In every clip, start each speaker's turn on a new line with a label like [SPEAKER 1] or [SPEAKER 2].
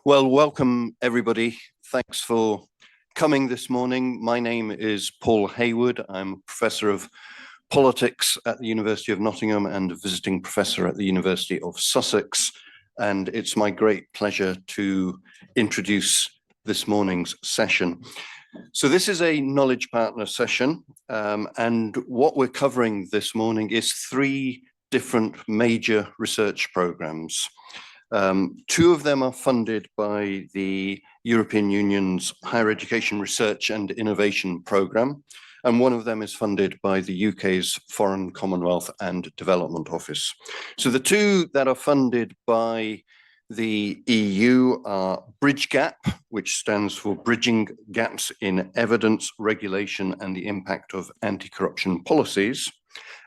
[SPEAKER 1] Well, welcome everybody. Thanks for coming this morning. My name is Paul Hayward. I'm a professor of politics at the University of Nottingham and a visiting professor at the University of Sussex. And it's my great pleasure to introduce this morning's session. So this is a knowledge partner session, and what we're covering this morning is three different major research programs. Two of them are funded by the European Union's Higher Education Research and Innovation Programme, and one of them is funded by the UK's Foreign, Commonwealth and Development Office. So the two that are funded by the EU are BridgeGap, which stands for Bridging Gaps in Evidence, Regulation and the Impact of Anti-Corruption Policies,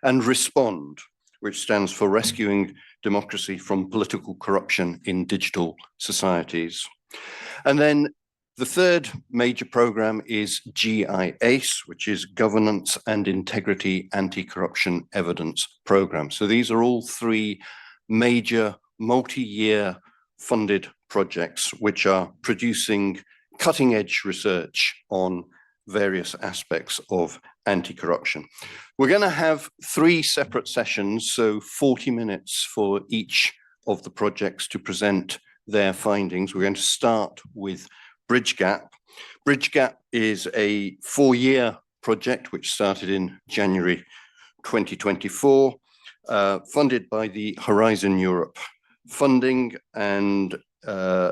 [SPEAKER 1] and Respond, which stands for Rescuing Democracy from Political Corruption in Digital Societies. And then the third major program is GIACE, which is Governance and Integrity Anti-Corruption Evidence Program. So these are all three major multi-year funded projects which are producing cutting-edge research on various aspects of anti-corruption. We're going to have three separate sessions, so 40 minutes for each of the projects to present their findings. We're going to start with BridgeGap. BridgeGap is a 4-year project which started in January 2024, funded by the Horizon Europe funding and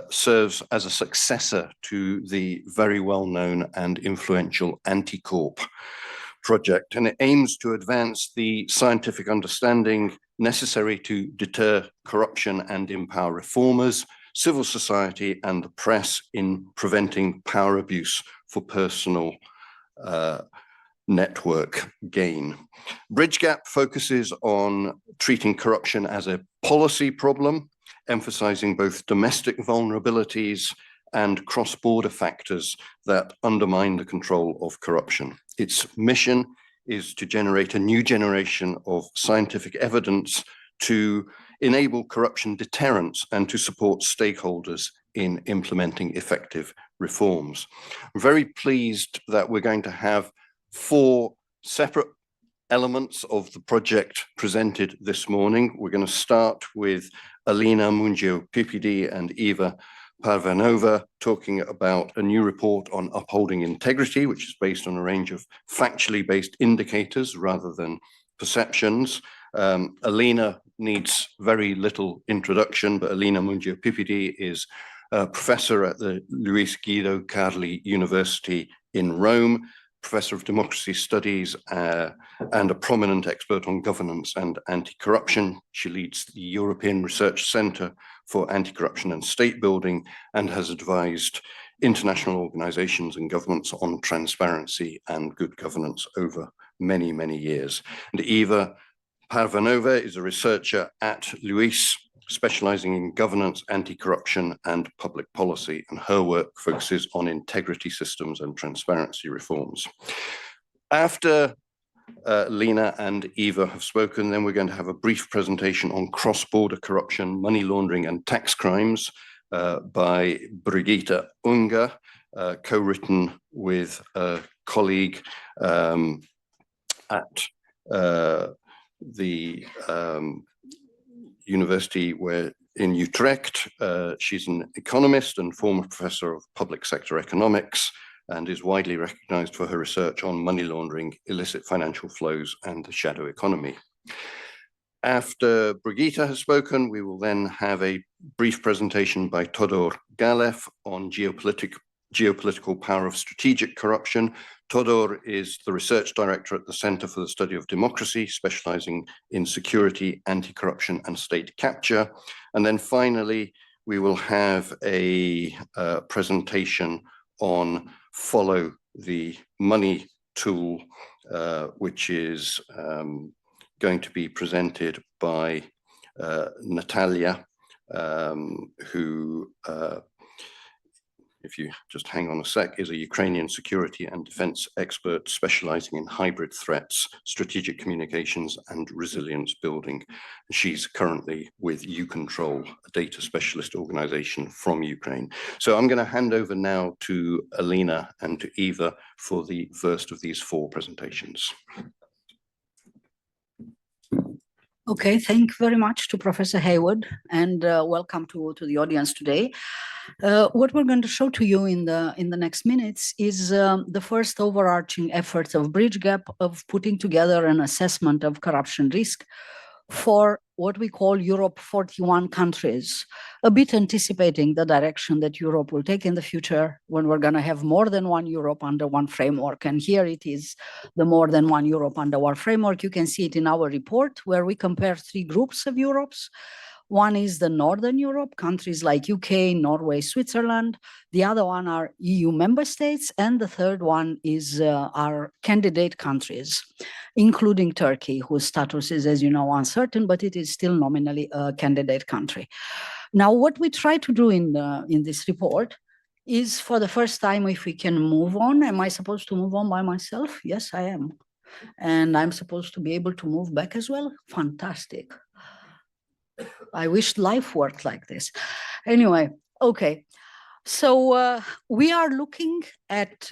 [SPEAKER 1] serves as a successor to the very well-known and influential Anticorp project, and it aims to advance the scientific understanding necessary to deter corruption and empower reformers, civil society and the press in preventing power abuse for personal network gain. BridgeGap focuses on treating corruption as a policy problem, emphasizing both domestic vulnerabilities and cross-border factors that undermine the control of corruption. Its mission is to generate a new generation of scientific evidence to enable corruption deterrence and to support stakeholders in implementing effective reforms. I'm very pleased that we're going to have 4 separate elements of the project presented this morning. We're going to start with Alina Mungiu-PPD and Eva Parvanova talking about a new report on upholding integrity, which is based on a range of factually based indicators rather than perceptions. Alina needs very little introduction, but Alina Mungiu-PPD is a professor at the Luis Guido Carli University in Rome, professor of democracy studies and a prominent expert on governance and anti-corruption. She leads the European Research Centre for Anti-Corruption and State Building and has advised international organizations and governments on transparency and good governance over many, many years. And Eva Parvanova is a researcher at Luis, specializing in governance, anti-corruption and public policy, and her work focuses on integrity systems and transparency reforms. After Lena and Eva have spoken, then we're going to have a brief presentation on cross-border corruption, money laundering and tax crimes by Brigitte Unger, co-written with a colleague at the university in Utrecht. She's an economist and former professor of public sector economics and is widely recognized for her research on money laundering, illicit financial flows, and the shadow economy. After Brigitte has spoken, we will then have a brief presentation by Todor Galev on geopolitical power of strategic corruption. Todor is the research director at the Center for the Study of Democracy, specializing in security, anti-corruption, and state capture. And then finally, we will have a presentation on Follow the Money tool, which is going to be presented by Natalia, who if you just hang on a sec, is a Ukrainian security and defense expert specializing in hybrid threats, strategic communications, and resilience building. She's currently with UControl, a data specialist organization from Ukraine. So I'm going to hand over now to Alina and to Eva for the first of these 4 presentations.
[SPEAKER 2] Okay, thank you very much to Professor Haywood, and welcome to the audience today. What we're going to show to you in the next minutes is the first overarching efforts of BridgeGap of putting together an assessment of corruption risk for what we call Europe 41 countries, a bit anticipating the direction that Europe will take in the future when we're going to have more than one Europe under one framework. And here it is, the more than one Europe under one framework. You can see it in our report where we compare 3 groups of Europes. One is the Northern Europe, countries like UK, Norway, Switzerland. The other one are EU member states. And the third one is our candidate countries, including Turkey, whose status is, as you know, uncertain, but it is still nominally a candidate country. Now, what we try to do in this report is, for the first time, if we can move on. Am I supposed to move on by myself? Yes, I am. And I'm supposed to be able to move back as well? Fantastic. I wish life worked like this. Anyway, okay. So we are looking at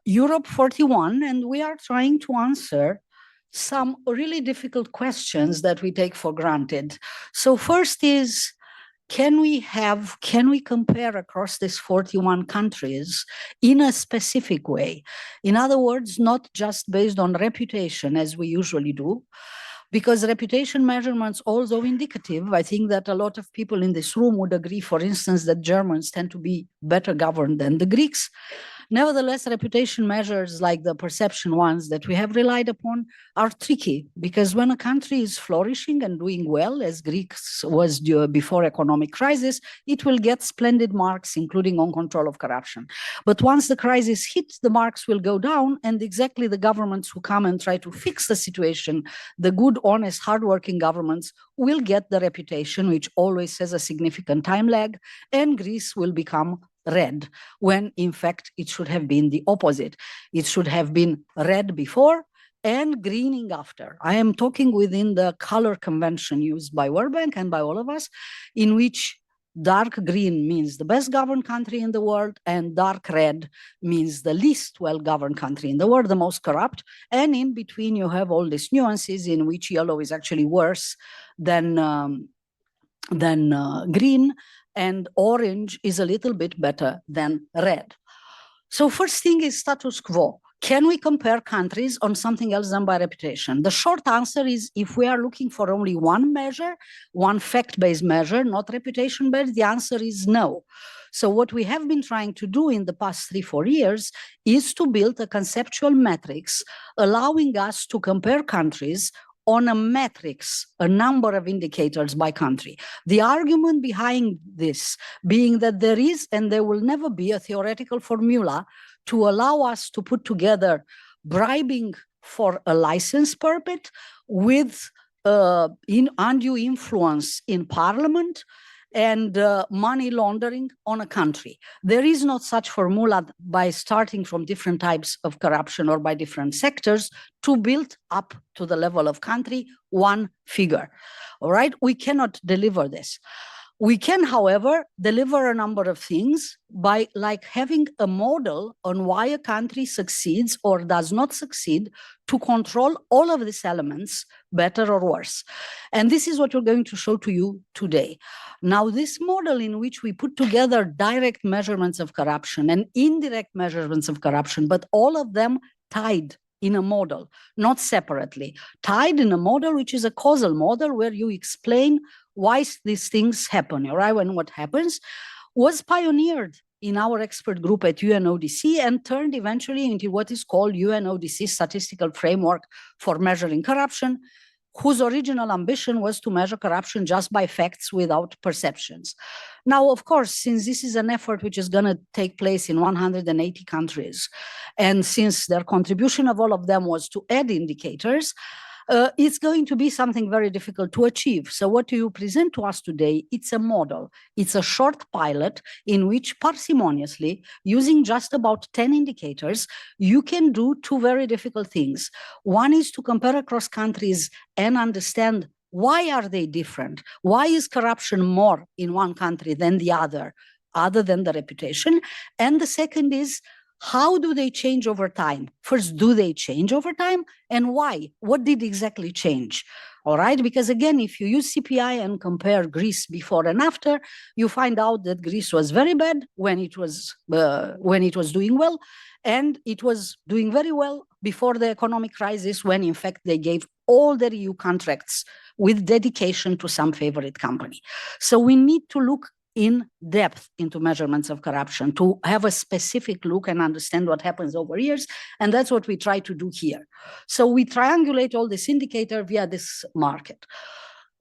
[SPEAKER 2] Europe 41, and we are trying to answer some really difficult questions that we take for granted. So first is, can we compare across these 41 countries in a specific way? In other words, not just based on reputation as we usually do, because reputation measurements, although indicative, I think that a lot of people in this room would agree, for instance, that Germans tend to be better governed than the Greeks. Nevertheless, reputation measures like the perception ones that we have relied upon are tricky, because when a country is flourishing and doing well, as Greece was before economic crisis, it will get splendid marks, including on control of corruption. But once the crisis hits, the marks will go down, and exactly the governments who come and try to fix the situation, the good, honest, hardworking governments, will get the reputation, which always has a significant time lag, and Greece will become red, when in fact it should have been the opposite. It should have been red before and greening after. I am talking within the color convention used by World Bank and by all of us, in which dark green means the best governed country in the world, and dark red means the least well-governed country in the world, the most corrupt. And in between you have all these nuances in which yellow is actually worse than green, and orange is a little bit better than red. So first thing is status quo. Can we compare countries on something else than by reputation? The short answer is, if we are looking for only one measure, one fact-based measure, not reputation-based, the answer is no. So what we have been trying to do in the past 3-4 years is to build a conceptual matrix allowing us to compare countries on a matrix, a number of indicators by country. The argument behind this being that there is and there will never be a theoretical formula to allow us to put together bribing for a license permit with undue influence in parliament and money laundering on a country. There is not such formula by starting from different types of corruption or by different sectors to build up to the level of country one figure. All right, we cannot deliver this. We can, however, deliver a number of things by having a model on why a country succeeds or does not succeed to control all of these elements better or worse. And this is what we're going to show to you today. Now, this model in which we put together direct measurements of corruption and indirect measurements of corruption, but all of them tied in a model, not separately, tied in a model which is a causal model where you explain why these things happen, all right? And what happens was pioneered in our expert group at UNODC and turned eventually into what is called UNODC Statistical Framework for Measuring Corruption, whose original ambition was to measure corruption just by facts without perceptions. Now, of course, since this is an effort which is going to take place in 180 countries, and since their contribution of all of them was to add indicators, it's going to be something very difficult to achieve. So what you present to us today, it's a model. It's a short pilot in which parsimoniously, using just about 10 indicators, you can do two very difficult things. One is to compare across countries and understand why are they different? Why is corruption more in one country than the other than the reputation? And the second is, how do they change over time? First, do they change over time? And why? What did exactly change? All right, because again, if you use CPI and compare Greece before and after, you find out that Greece was very bad when it was doing well, and it was doing very well before the economic crisis, when in fact they gave all their EU contracts with dedication to some favorite company. So we need to look in depth into measurements of corruption, to have a specific look and understand what happens over years. And that's what we try to do here. So we triangulate all this indicator via this market.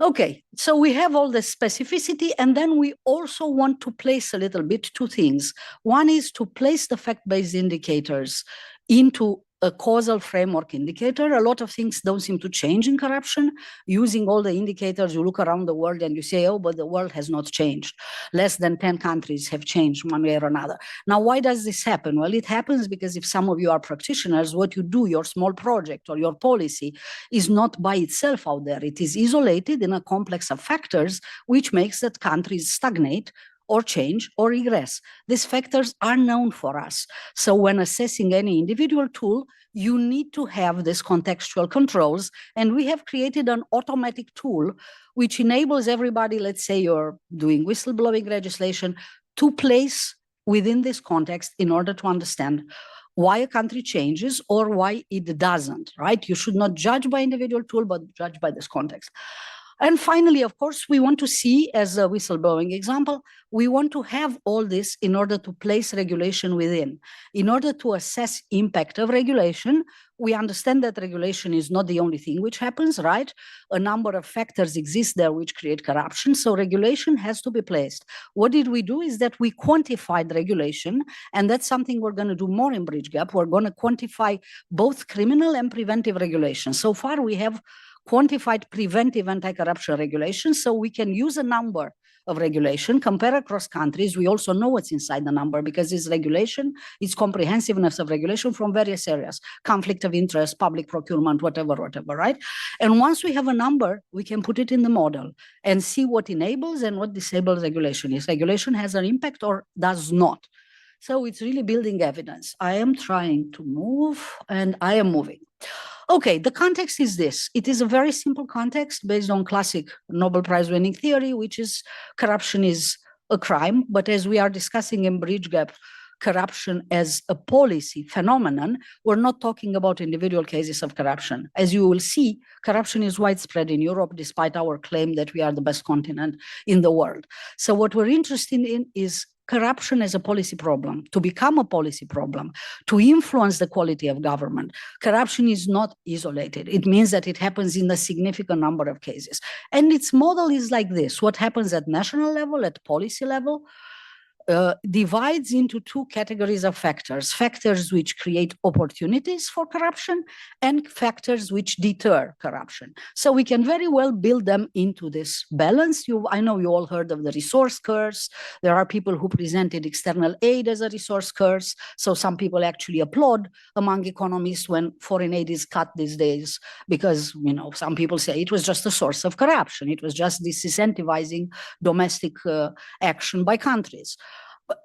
[SPEAKER 2] Okay, so we have all the specificity, and then we also want to place a little bit two things. One is to place the fact-based indicators into a causal framework indicator. A lot of things don't seem to change in corruption. Using all the indicators, you look around the world and you say, oh, but the world has not changed. Less than 10 countries have changed one way or another. Now, why does this happen? Well, it happens because if some of you are practitioners, what you do, your small project or your policy, is not by itself out there. It is isolated in a complex of factors, which makes that countries stagnate or change or regress. These factors are known for us. So when assessing any individual tool, you need to have these contextual controls. And we have created an automatic tool which enables everybody, let's say you're doing whistleblowing legislation, to place within this context in order to understand why a country changes or why it doesn't, right? You should not judge by individual tool, but judge by this context. And finally, of course, we want to see, as a whistleblowing example, we want to have all this in order to place regulation within. In order to assess impact of regulation, we understand that regulation is not the only thing which happens, right? A number of factors exist there which create corruption, so regulation has to be placed. What did we do is that we quantified regulation, and that's something we're going to do more in BridgeGap. We're going to quantify both criminal and preventive regulation. So far, we have quantified preventive anti-corruption regulation, so we can use a number of regulation, compare across countries. We also know what's inside the number because it's regulation, it's comprehensiveness of regulation from various areas, conflict of interest, public procurement, whatever, right? And once we have a number, we can put it in the model and see what enables and what disables regulation. Is regulation has an impact or does not? So it's really building evidence. I am trying to move and I am moving. Okay, the context is this. It is a very simple context based on classic Nobel Prize winning theory, which is corruption is a crime. But as we are discussing in BridgeGap, corruption as a policy phenomenon, we're not talking about individual cases of corruption. As you will see, corruption is widespread in Europe, despite our claim that we are the best continent in the world. So what we're interested in is corruption as a policy problem, to become a policy problem, to influence the quality of government. Corruption is not isolated. It means that it happens in a significant number of cases. And its model is like this. What happens at national level, at policy level, divides into two categories of factors. Factors which create opportunities for corruption and factors which deter corruption. So we can very well build them into this balance. I know you all heard of the resource curse. There are people who presented external aid as a resource curse. So some people actually applaud among economists when foreign aid is cut these days because, some people say it was just a source of corruption. It was just disincentivizing domestic action by countries.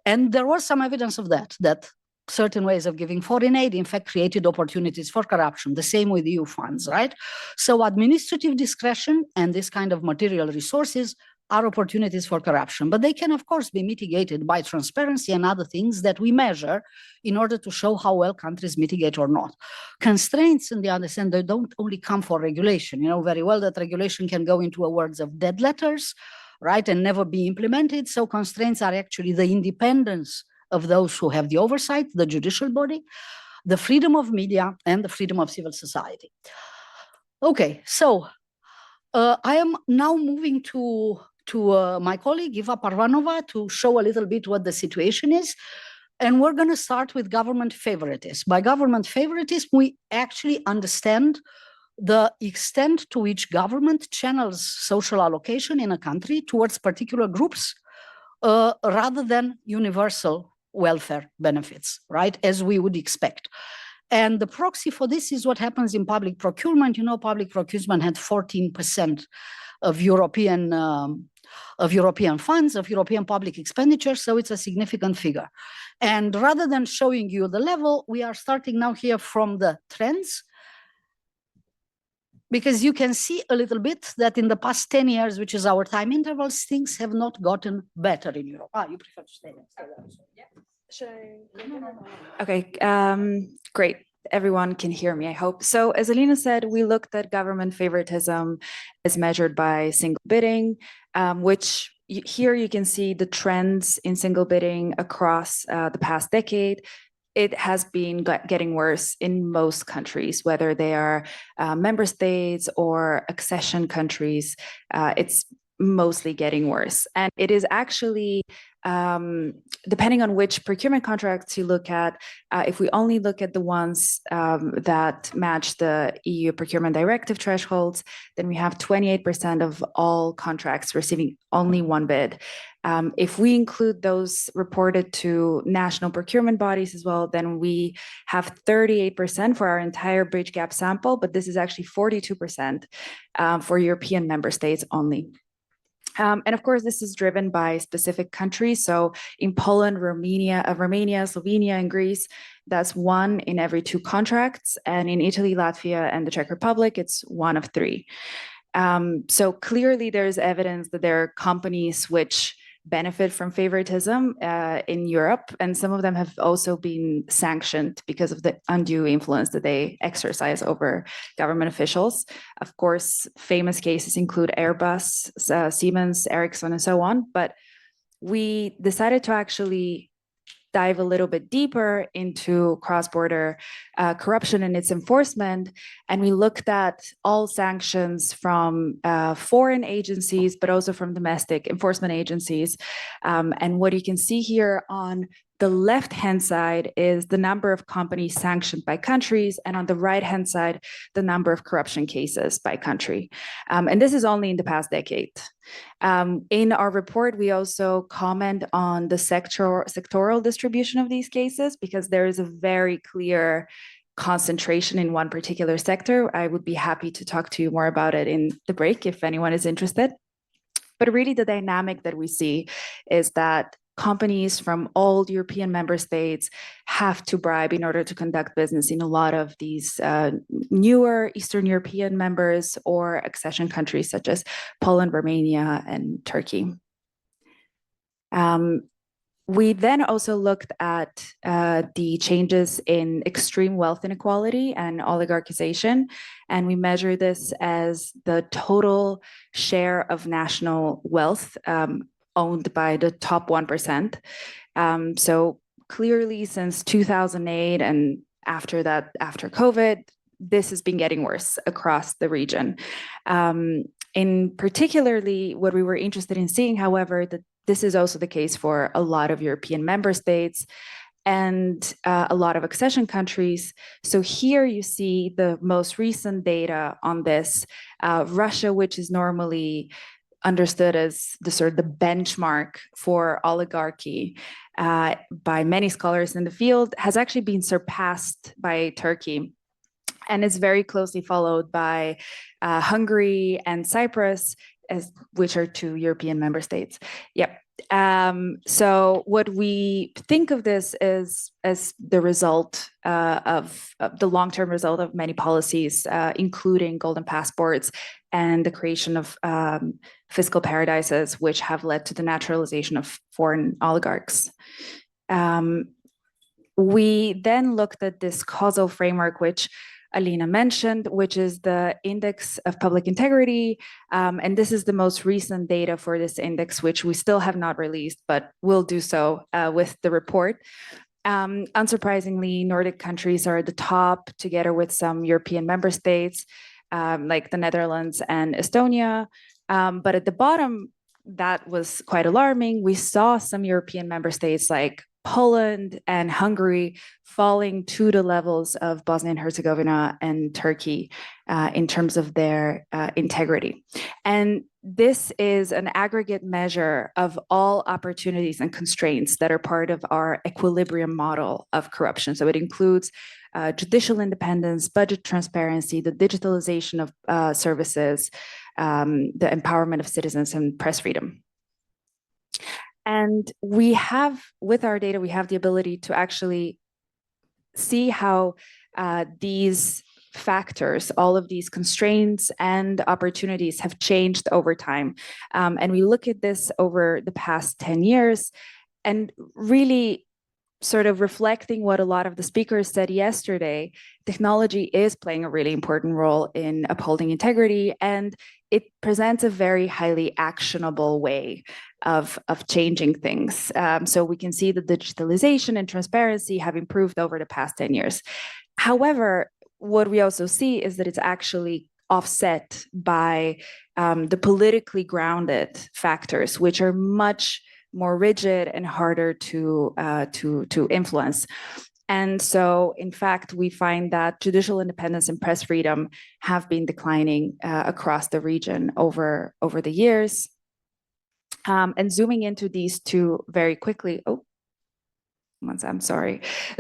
[SPEAKER 2] And there was some evidence of that certain ways of giving foreign aid, in fact, created opportunities for corruption, the same with EU funds, right? So administrative discretion and this kind of material resources are opportunities for corruption, but they can, of course, be mitigated by transparency and other things that we measure in order to show how well countries mitigate or not. Constraints, on the other hand, they don't only come for regulation. You know very well that regulation can go into words of dead letters, right, and never be implemented. So constraints are actually the independence of those who have the oversight, the judicial body, the freedom of media, and the freedom of civil society. Okay, so I am now moving to my colleague, Eva Parvanova, to show a little bit what the situation is. And we're going to start with government favoritism. By government favoritism, we actually understand the extent to which government channels social allocation in a country towards particular groups rather than universal welfare benefits, right, as we would expect. And the proxy for this is what happens in public procurement. You know, public procurement had 14% of European funds, of European public expenditure, so it's a significant figure. And rather than showing you the level, we are starting now here from the trends, because you can see a little bit that in the past 10 years, which is our time intervals, things have not gotten better in Europe. You prefer to stay there. Yeah.
[SPEAKER 3] Should I? Okay, great. Everyone can hear me, I hope. So as Alina said, we looked at government favoritism as measured by single bidding, which here you can see the trends in single bidding across the past decade. It has been getting worse in most countries, whether they are member states or accession countries. It's mostly getting worse. And it is actually, depending on which procurement contracts you look at, if we only look at the ones that match the EU procurement directive thresholds, then we have 28% of all contracts receiving only one bid. If we include those reported to national procurement bodies as well, then we have 38% for our entire BridgeGap sample, but this is actually 42% for European member states only. And of course, this is driven by specific countries. So in Poland, Romania, Slovenia, and Greece, that's 1 in every 2 contracts. And in Italy, Latvia, and the Czech Republic, it's 1 of 3. So clearly, there's evidence that there are companies which benefit from favoritism in Europe, and some of them have also been sanctioned because of the undue influence that they exercise over government officials. Of course, famous cases include Airbus, Siemens, Ericsson, and so on, but we decided to actually dive a little bit deeper into cross-border corruption and its enforcement. And we looked at all sanctions from foreign agencies, but also from domestic enforcement agencies. And what you can see here on the left-hand side is the number of companies sanctioned by countries, and on the right-hand side, the number of corruption cases by country. And this is only in the past decade. In our report, we also comment on the sectoral distribution of these cases, because there is a very clear concentration in one particular sector. I would be happy to talk to you more about it in the break if anyone is interested. But really, the dynamic that we see is that companies from all European member states have to bribe in order to conduct business in a lot of these newer Eastern European members or accession countries such as Poland, Romania, and Turkey. We then also looked at the changes in extreme wealth inequality and oligarchization, and we measure this as the total share of national wealth owned by the top 1%. So clearly since 2008 and after that, after COVID, this has been getting worse across the region. In particularly, what we were interested in seeing, however, that this is also the case for a lot of European member states and a lot of accession countries. So here you see the most recent data on this. Russia, which is normally understood as the sort of the benchmark for oligarchy by many scholars in the field, has actually been surpassed by Turkey, and is very closely followed by Hungary and Cyprus, which are 2 European member states. Yep. So what we think of this is as the result of the long-term result of many policies, including golden passports and the creation of fiscal paradises, which have led to the naturalization of foreign oligarchs. We then looked at this causal framework, which Alina mentioned, which is the Index of Public Integrity. And this is the most recent data for this index, which we still have not released, but will do so with the report. Unsurprisingly, Nordic countries are at the top, together with some European member states, like the Netherlands and Estonia. But at the bottom, that was quite alarming. We saw some European member states like Poland and Hungary falling to the levels of Bosnia and Herzegovina and Turkey in terms of their integrity. And this is an aggregate measure of all opportunities and constraints that are part of our equilibrium model of corruption. So it includes judicial independence, budget transparency, the digitalization of services, the empowerment of citizens, and press freedom. And we have, with our data, we have the ability to actually see how these factors, all of these constraints and opportunities have changed over time. And we look at this over the past 10 years and really sort of reflecting what a lot of the speakers said yesterday, technology is playing a really important role in upholding integrity, and it presents a very highly actionable way of changing things. So we can see that digitalization and transparency have improved over the past 10 years. However, what we also see is that it's actually offset by the politically grounded factors, which are much more rigid and harder to influence. And so, in fact, we find that judicial independence and press freedom have been declining across the region over the years. And zooming into these two very quickly,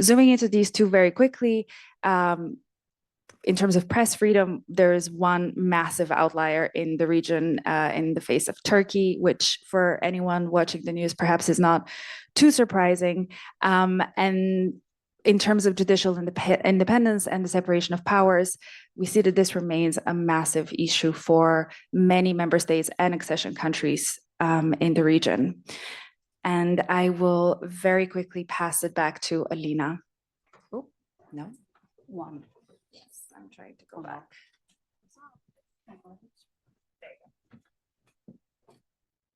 [SPEAKER 3] zooming into these two very quickly, in terms of press freedom, there is one massive outlier in the region in the face of Turkey, which for anyone watching the news perhaps is not too surprising. And in terms of judicial independence and the separation of powers, we see that this remains a massive issue for many member states and accession countries in the region. And I will very quickly pass it back to Alina. Oh, no, one. I'm trying to go back.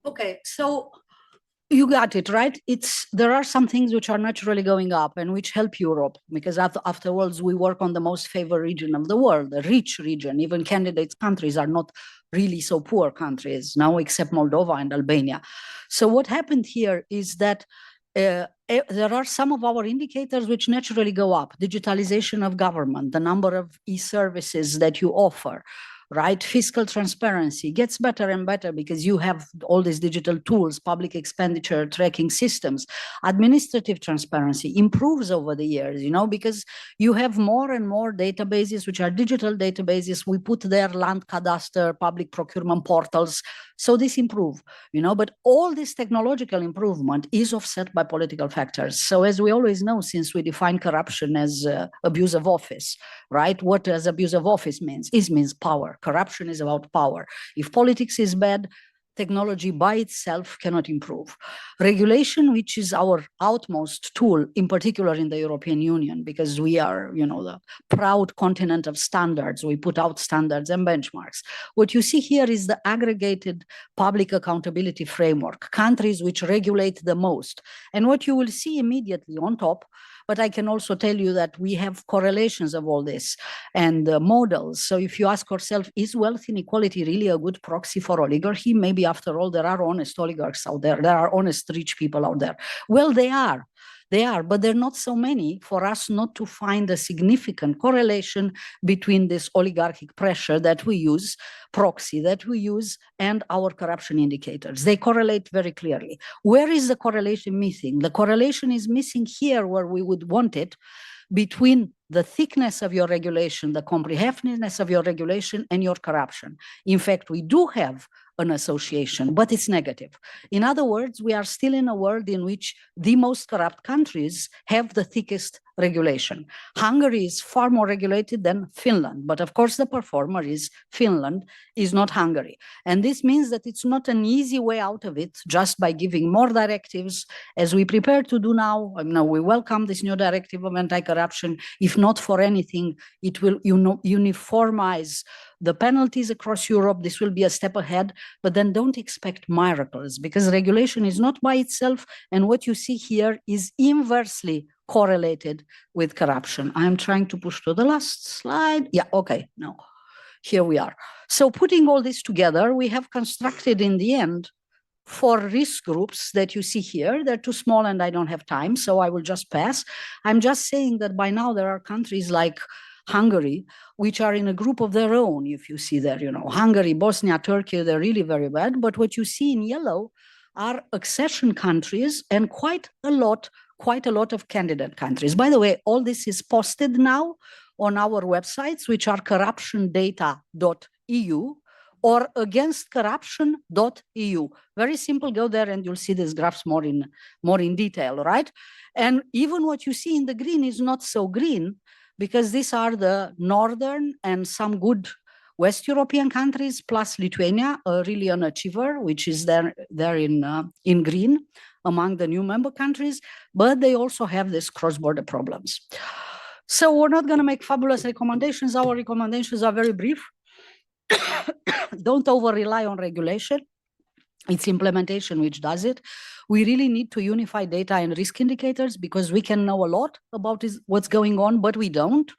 [SPEAKER 2] Okay, so you got it, right? There are some things which are naturally going up and which help Europe, because afterwards we work on the most favored region of the world, a rich region. Even candidate countries are not really so poor countries now, except Moldova and Albania. So what happened here is that there are some of our indicators which naturally go up. Digitalization of government, the number of e-services that you offer, right? Fiscal transparency gets better and better because you have all these digital tools, public expenditure tracking systems. Administrative transparency improves over the years, because you have more and more databases, which are digital databases. We put there land cadastre, public procurement portals. So this improve, but all this technological improvement is offset by political factors. So as we always know, since we define corruption as abuse of office, right? What does abuse of office means? It means power. Corruption is about power. If politics is bad, technology by itself cannot improve. Regulation, which is our utmost tool, in particular in the European Union, because we are, the proud continent of standards. We put out standards and benchmarks. What you see here is the aggregated public accountability framework, countries which regulate the most. And what you will see immediately on top, but I can also tell you that we have correlations of all this and models. So if you ask yourself, is wealth inequality really a good proxy for oligarchy? Maybe after all, there are honest oligarchs out there. There are honest rich people out there. Well, they are. They are, but they're not so many for us not to find a significant correlation between this oligarchic pressure that we use, proxy that we use, and our corruption indicators. They correlate very clearly. Where is the correlation missing? The correlation is missing here where we would want it, between the thickness of your regulation, the comprehensiveness of your regulation, and your corruption. In fact, we do have an association, but it's negative. In other words, we are still in a world in which the most corrupt countries have the thickest regulation. Hungary is far more regulated than Finland, but of course the performer is Finland, is not Hungary. And this means that it's not an easy way out of it just by giving more directives, as we prepare to do now. We welcome this new directive of anti-corruption. If not for anything, it will uniformize the penalties across Europe. This will be a step ahead, but then don't expect miracles, because regulation is not by itself, and what you see here is inversely correlated with corruption. I'm trying to push to the last slide. Yeah, okay, no, here we are. So putting all this together, we have constructed in the end 4 risk groups that you see here. They're too small and I don't have time, so I will just pass. I'm just saying that by now there are countries like Hungary, which are in a group of their own. If you see there, Hungary, Bosnia, Turkey, they're really very bad. But what you see in yellow are accession countries and quite a lot of candidate countries. By the way, all this is posted now on our websites, which are corruptiondata.eu or againstcorruption.eu. Very simple, go there and you'll see these graphs more in detail, right? And even what you see in the green is not so green, because these are the northern and some good West European countries, plus Lithuania, really an achiever, which is there in green among the new member countries, but they also have these cross-border problems. So we're not going to make fabulous recommendations. Our recommendations are very brief. Don't over-rely on regulation. It's implementation which does it. We really need to unify data and risk indicators, because we can know a lot about what's going on, but we don't.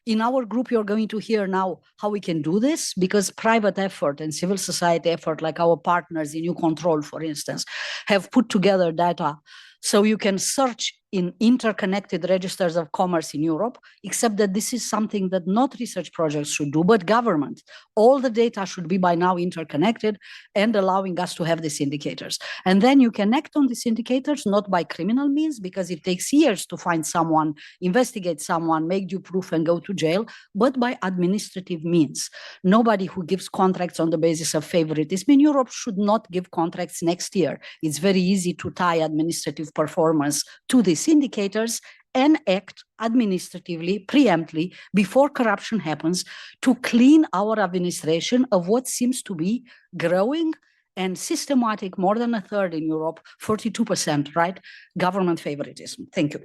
[SPEAKER 2] In our group, you're going to hear now how we can do this, because private effort and civil society effort, like our partners in Control, for instance, have put together data so you can search in interconnected registers of commerce in Europe, except that this is something that not research projects should do, but government. All the data should be by now interconnected and allowing us to have these indicators. And then you can act on these indicators, not by criminal means, because it takes years to find someone, investigate someone, make due proof and go to jail, but by administrative means. Nobody who gives contracts on the basis of favoritism in Europe should not give contracts next year. It's very easy to tie administrative performance to these indicators and act administratively, preemptively, before corruption happens, to clean our administration of what seems to be growing and systematic, more than a third in Europe, 42%, right? Government favoritism. Thank you.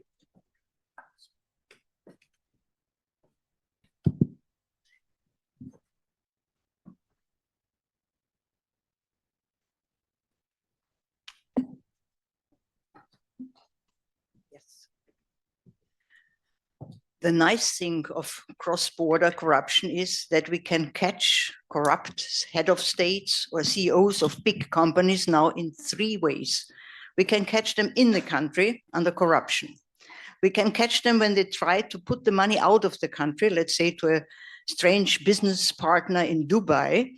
[SPEAKER 4] The nice thing of cross-border corruption is that we can catch corrupt head of states or CEOs of big companies now in 3 ways. We can catch them in the country under corruption. We can catch them when they try to put the money out of the country, let's say to a strange business partner in Dubai,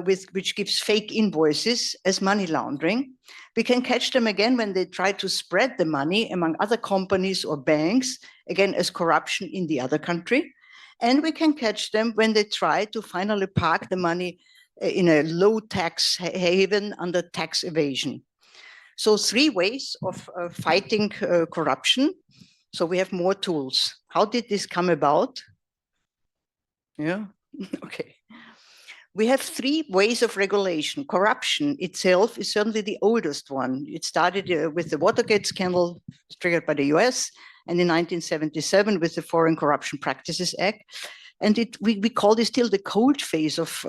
[SPEAKER 4] which gives fake invoices as money laundering. We can catch them again when they try to spread the money among other companies or banks, again as corruption in the other country. And we can catch them when they try to finally park the money in a low tax haven under tax evasion. So 3 ways of fighting corruption. So we have more tools. How did this come about? Yeah, okay. We have 3 ways of regulation. Corruption itself is certainly the oldest one. It started with the Watergate scandal triggered by the US, and in 1977 with the Foreign Corrupt Practices Act. And we call this still the cold phase of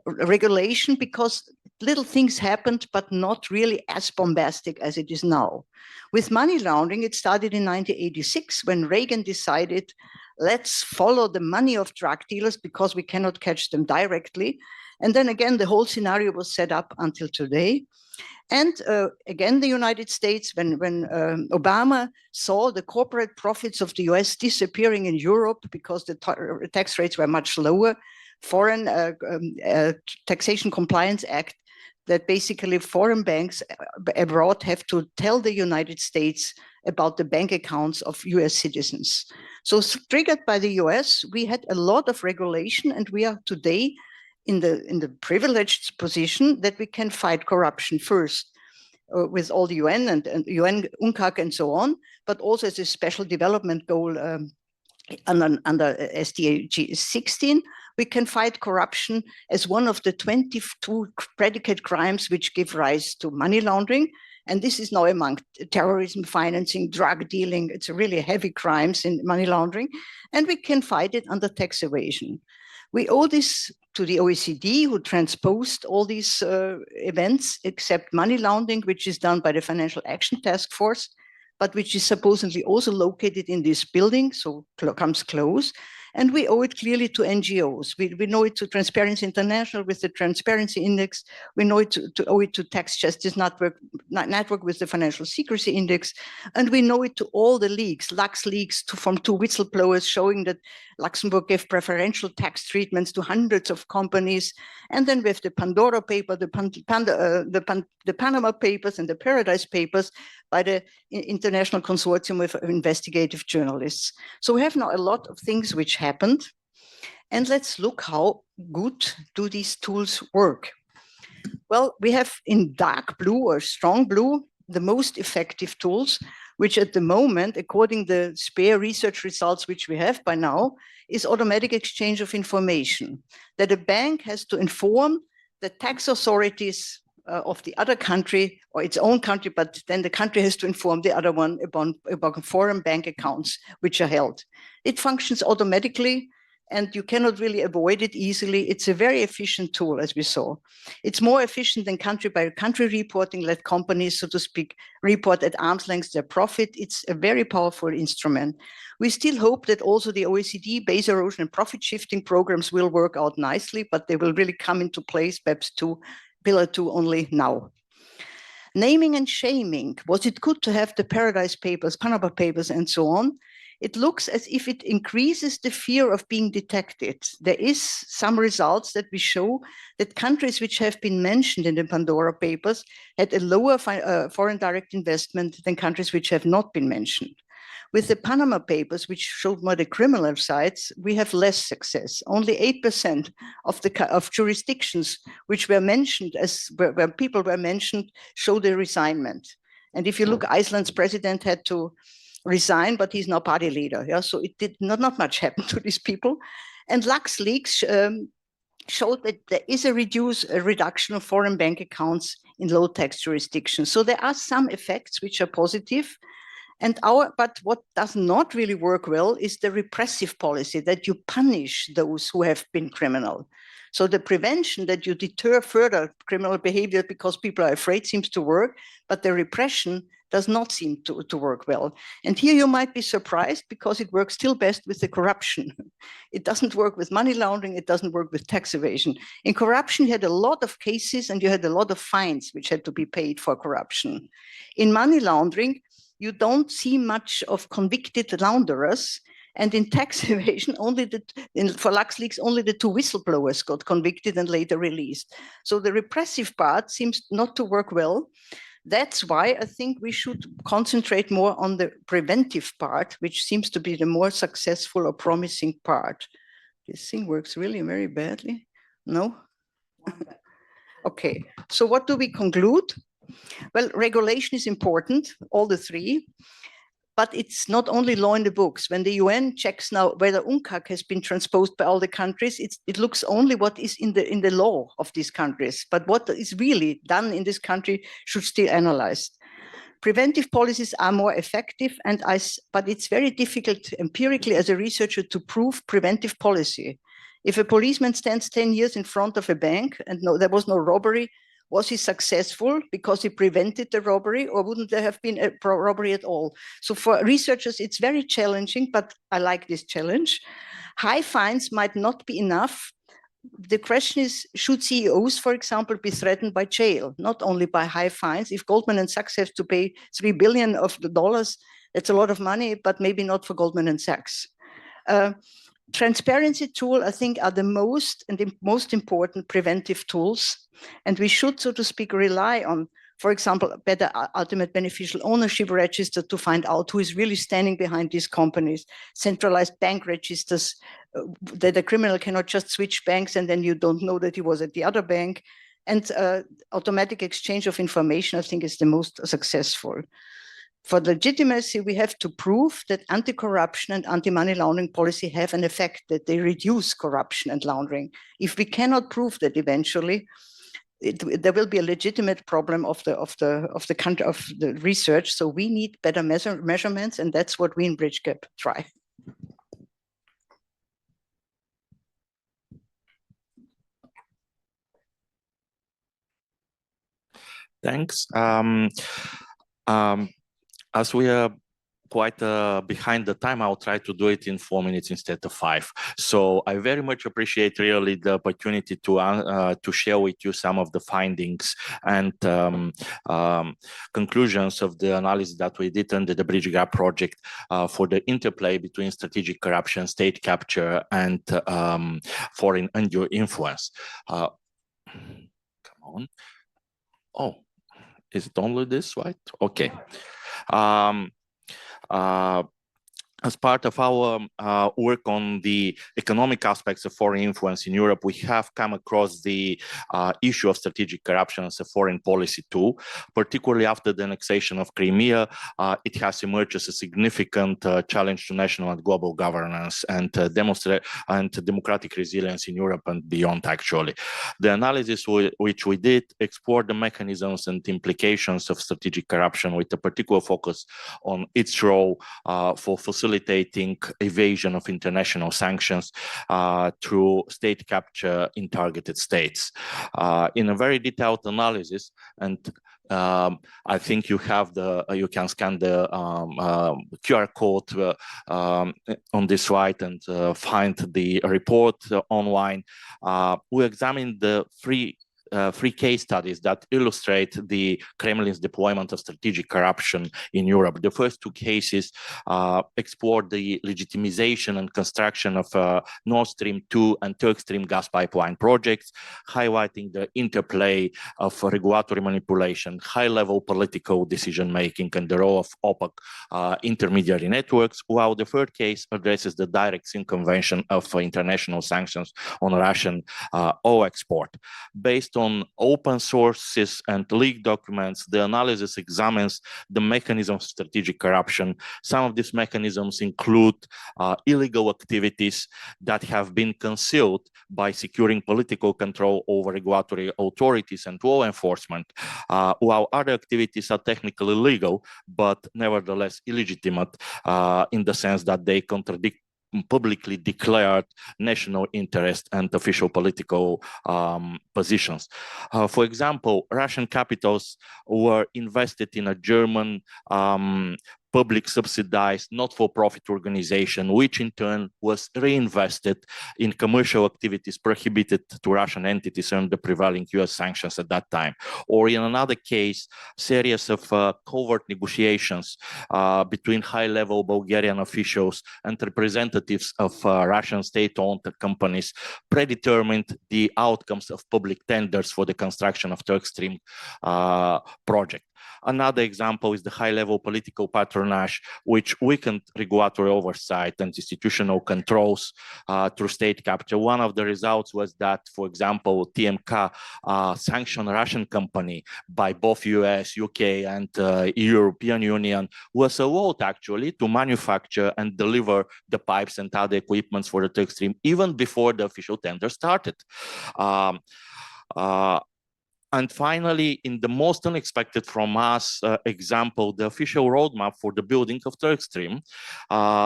[SPEAKER 4] regulation, because little things happened, but not really as bombastic as it is now. With money laundering, it started in 1986 when Reagan decided, let's follow the money of drug dealers because we cannot catch them directly. And then again, the whole scenario was set up until today. And again, the United States, when Obama saw the corporate profits of the US disappearing in Europe because the tax rates were much lower, Foreign Taxation Compliance Act, that basically foreign banks abroad have to tell the United States about the bank accounts of US citizens. So triggered by the US, we had a lot of regulation, and we are today in the privileged position that we can fight corruption first with all the UN and UN UNCAC and so on, but also as a special development goal under SDG 16, we can fight corruption as one of the 22 predicate crimes which give rise to money laundering. And this is now among terrorism, financing, drug dealing. It's really heavy crimes in money laundering. And we can fight it under tax evasion. We owe this to the OECD, who transposed all these events, except money laundering, which is done by the Financial Action Task Force, but which is supposedly also located in this building, so comes close. And we owe it clearly to NGOs. We know it to Transparency International with the Transparency Index. We know it to owe it to Tax Justice Network with the Financial Secrecy Index. And we know it to all the leaks, Lux leaks from two whistleblowers showing that Luxembourg gave preferential tax treatments to hundreds of companies. And then we have the Pandora paper, the Panama Papers and the Paradise Papers by the International Consortium of Investigative Journalists. So we have now a lot of things which happened. And let's look how good do these tools work. Well, we have in dark blue or strong blue, the most effective tools, which at the moment, according to the spare research results which we have by now, is automatic exchange of information, that a bank has to inform the tax authorities of the other country or its own country, but then the country has to inform the other one about foreign bank accounts which are held. It functions automatically and you cannot really avoid it easily. It's a very efficient tool, as we saw. It's more efficient than country by country reporting, let companies, so to speak, report at arm's length their profit. It's a very powerful instrument. We still hope that also the OECD base erosion and profit shifting programs will work out nicely, but they will really come into place, perhaps Pillar 2 only now. Naming and shaming. Was it good to have the Paradise Papers, Panama Papers, and so on? It looks as if it increases the fear of being detected. There is some results that we show that countries which have been mentioned in the Pandora Papers had a lower foreign direct investment than countries which have not been mentioned. With the Panama Papers, which showed more the criminal sides, we have less success. Only 8% of jurisdictions which were mentioned where people were mentioned show the resignment. And if you look, Iceland's president had to resign, but he's now party leader. Yeah, so it did not much happen to these people. And Lux leaks showed that there is a reduction of foreign bank accounts in low tax jurisdictions. So there are some effects which are positive. But what does not really work well is the repressive policy that you punish those who have been criminal. So the prevention that you deter further criminal behavior because people are afraid seems to work, but the repression does not seem to work well. And here you might be surprised because it works still best with the corruption. It doesn't work with money laundering, it doesn't work with tax evasion. In corruption, you had a lot of cases and you had a lot of fines which had to be paid for corruption. In money laundering, you don't see much of convicted launderers. And in tax evasion, for LuxLeaks, only the two whistleblowers got convicted and later released. So the repressive part seems not to work well. That's why I think we should concentrate more on the preventive part, which seems to be the more successful or promising part. This thing works really very badly. No? Okay, so what do we conclude? Well, regulation is important, all the three, but it's not only law in the books. When the UN checks now whether UNCAC has been transposed by all the countries, it looks only what is in the law of these countries, but what is really done in this country should still analyzed. Preventive policies are more effective, but it's very difficult empirically as a researcher to prove preventive policy. If a policeman stands 10 years in front of a bank and there was no robbery, was he successful because he prevented the robbery, or wouldn't there have been a robbery at all? So for researchers, it's very challenging, but I like this challenge. High fines might not be enough. The question is, should CEOs, for example, be threatened by jail, not only by high fines? If Goldman and Sachs have to pay $3 billion, that's a lot of money, but maybe not for Goldman and Sachs. Transparency tools, I think, are the most important preventive tools. And we should, so to speak, rely on, for example, better ultimate beneficial ownership register to find out who is really standing behind these companies, centralized bank registers that a criminal cannot just switch banks and then you don't know that he was at the other bank. And automatic exchange of information, I think, is the most successful. For legitimacy, we have to prove that anti-corruption and anti-money laundering policy have an effect, that they reduce corruption and laundering. If we cannot prove that eventually, there will be a legitimate problem of the research. So we need better measurements, and that's what we in BridgeGap try.
[SPEAKER 5] Thanks. As we are quite behind the time. I'll try to do it in 4 minutes instead of 5. So I very much appreciate really the opportunity to share with you some of the findings and conclusions of the analysis that we did under the BridgeGap project for the interplay between strategic corruption, state capture, and foreign undue influence. Come on. Oh, is it only this, right? Okay. As part of our work on the economic aspects of foreign influence in Europe, we have come across the issue of strategic corruption as a foreign policy tool. Particularly after the annexation of Crimea, it has emerged as a significant challenge to national and global governance and demonstrate and democratic resilience in Europe and beyond, actually. The analysis which we did explored the mechanisms and implications of strategic corruption with a particular focus on its role for facilitating evasion of international sanctions through state capture in targeted states. In a very detailed analysis, and I think you have you can scan the QR code on this slide and find the report online. We examined the three case studies that illustrate the Kremlin's deployment of strategic corruption in Europe. The first two cases explored the legitimization and construction of Nord Stream 2 and Turk Stream gas pipeline projects, highlighting the interplay of regulatory manipulation, high-level political decision-making, and the role of OPEC intermediary networks, while the third case addresses the direct circumvention of international sanctions on Russian oil export. Based on open sources and leaked documents, the analysis examines the mechanisms of strategic corruption. Some of these mechanisms include illegal activities that have been concealed by securing political control over regulatory authorities and law enforcement, while other activities are technically legal, but nevertheless illegitimate in the sense that they contradict publicly declared national interest and official political positions. For example, Russian capitals were invested in a German public subsidized not-for-profit organization, which in turn was reinvested in commercial activities prohibited to Russian entities under the prevailing US sanctions at that time. Or in another case, series of covert negotiations between high-level Bulgarian officials and representatives of Russian state-owned companies predetermined the outcomes of public tenders for the construction of Turk Stream project. Another example is the high-level political patronage, which weakened regulatory oversight and institutional controls through state capture. One of the results was that, for example, TMK sanctioned a Russian company by both US, UK, and European Union was allowed actually to manufacture and deliver the pipes and other equipments for the Turk Stream even before the official tender started. And finally, in the most unexpected from us example, the official roadmap for the building of Turk Stream,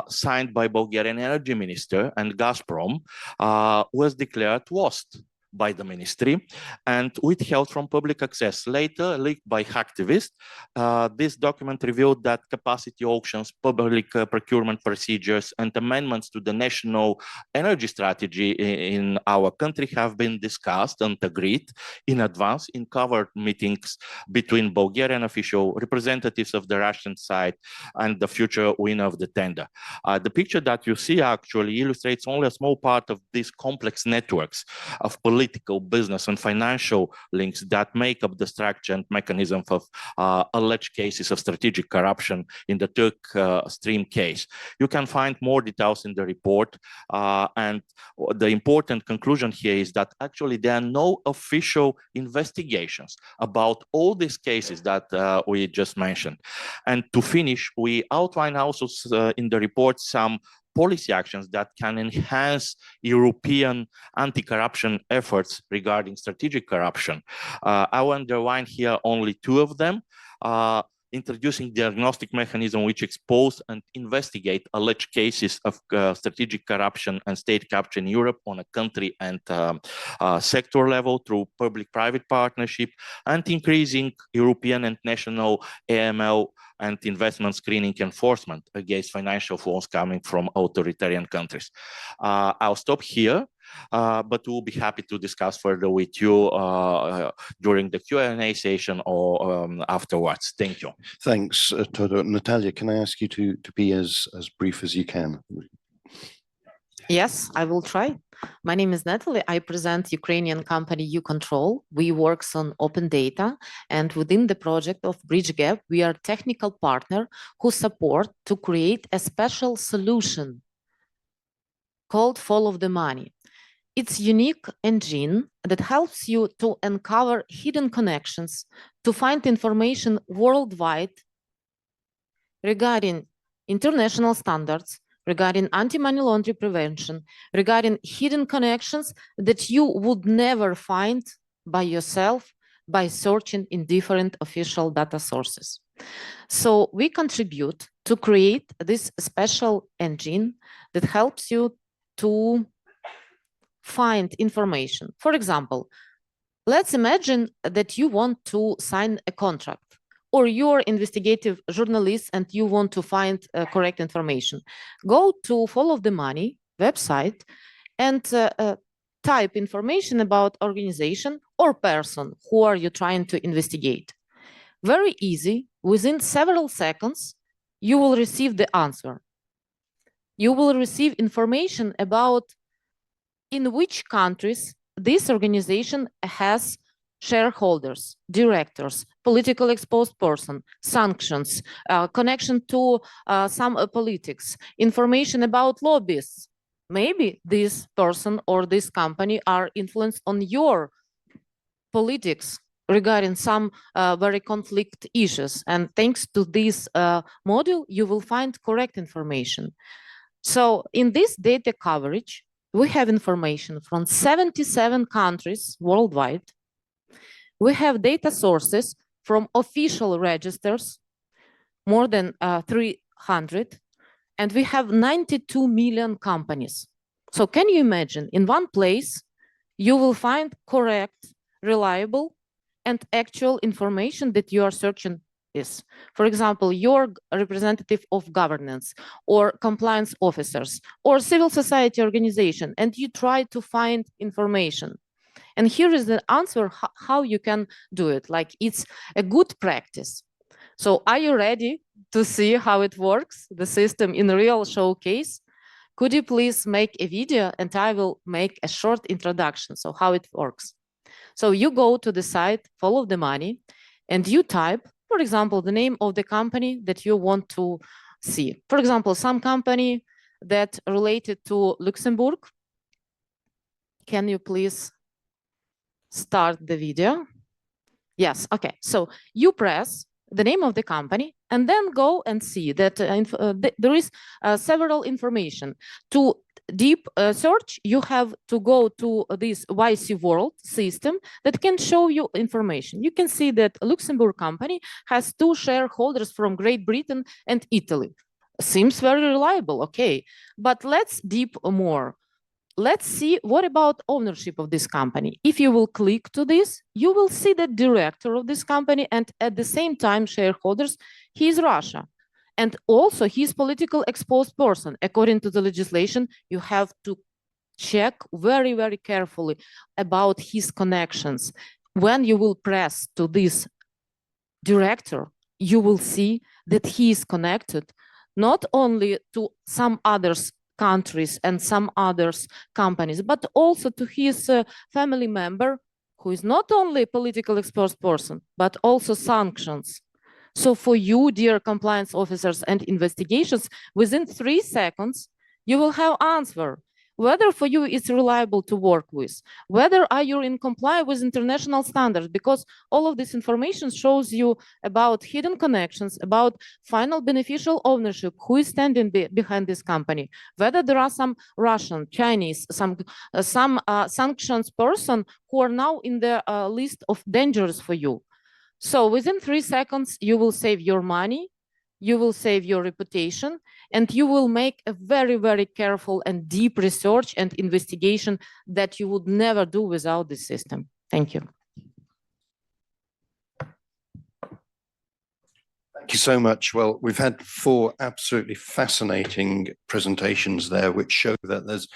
[SPEAKER 5] signed by Bulgarian Energy Minister and Gazprom, was declared lost by the ministry and withheld from public access. Later, leaked by hacktivists, this document revealed that capacity auctions, public procurement procedures, and amendments to the national energy strategy in our country have been discussed and agreed in advance in covered meetings between Bulgarian official representatives of the Russian side and the future winner of the tender. The picture that you see actually illustrates only a small part of these complex networks of political, business, and financial links that make up the structure and mechanism of alleged cases of strategic corruption in the Turk Stream case. You can find more details in the report, and the important conclusion here is that actually there are no official investigations about all these cases that we just mentioned. And to finish, we outline also in the report some policy actions that can enhance European anti-corruption efforts regarding strategic corruption. I will underline here only two of them. introducing diagnostic mechanism which expose and investigate alleged cases of strategic corruption and state capture in Europe on a country and sector level through public-private partnership, and increasing European and national AML and investment screening enforcement against financial flows coming from authoritarian countries. I'll stop here, but we'll be happy to discuss further with you during the Q&A session or afterwards. Thank you.
[SPEAKER 1] Thanks, Todo. Natalia, can I ask you to be as brief as you can?
[SPEAKER 6] Yes, I will try. My name is Natalie. I present Ukrainian company U-Control. We work on open data, and within the project of BridgeGap, we are technical partner who support to create a special solution called Follow the Money. It's unique engine that helps you to uncover hidden connections, to find information worldwide regarding international standards, regarding anti-money laundering prevention, regarding hidden connections that you would never find by yourself by searching in different official data sources. So we contribute to create this special engine that helps you to find information. For example, let's imagine that you want to sign a contract, or you're investigative journalist and you want to find correct information. Go to Follow the Money website and type information about organization or person who are you trying to investigate. Very easy, within several seconds, you will receive the answer. You will receive information about in which countries this organization has shareholders, directors, political exposed person, sanctions, connection to some politics, information about lobbyists. Maybe this person or this company are influenced on your politics regarding some very conflict issues. And thanks to this module, you will find correct information. So in this data coverage, we have information from 77 countries worldwide. We have data sources from official registers, more than 300, and we have 92 million companies. So can you imagine, in one place, you will find correct, reliable, and actual information that you are searching is. For example, your representative of governance or compliance officers or civil society organization, and you try to find information. And here is the answer how you can do it. Like, it's a good practice. So are you ready to see how it works, the system in real showcase? Could you please make a video and I will make a short introduction, so how it works. So you go to the site, Follow the Money, and you type, for example, the name of the company that you want to see. For example, some company that related to Luxembourg. Can you please start the video? Yes, okay. So you press the name of the company and then go and see that there is several information. To deep search, you have to go to this YC World system that can show you information. You can see that Luxembourg company has 2 shareholders from Great Britain and Italy. Seems very reliable, okay. But let's deep more. Let's see what about ownership of this company. If you will click to this, you will see the director of this company and at the same time shareholders, he is Russia. And also he's political exposed person. According to the legislation, you have to check very, very carefully about his connections. When you will press to this director, you will see that he is connected not only to some others countries and some others companies, but also to his family member, who is not only a political exposed person, but also sanctions. So for you, dear compliance officers and investigations, within 3 seconds, you will have answer whether for you it's reliable to work with, whether are you in compliance with international standards, because all of this information shows you about hidden connections, about final beneficial ownership, who is standing behind this company, whether there are some Russian, Chinese, some sanctions person who are now in the list of dangers for you. So within 3 seconds, you will save your money, you will save your reputation, and you will make a very, very careful and deep research and investigation that you would never do without this system. Thank you.
[SPEAKER 1] Thank you so much. Well, we've had 4 absolutely fascinating presentations there, which show that there's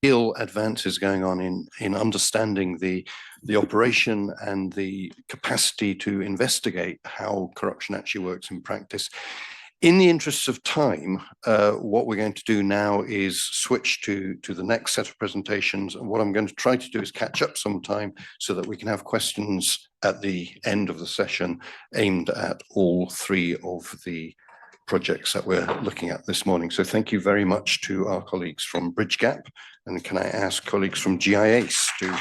[SPEAKER 1] real advances going on in understanding the operation and the capacity to investigate how corruption actually works in practice. In the interests of time, what we're going to do now is switch to the next set of presentations. And what I'm going to try to do is catch up some time so that we can have questions at the end of the session aimed at all 3 of the projects that we're looking at this morning. So thank you very much to our colleagues from BridgeGap. And can I ask colleagues from GIACE to...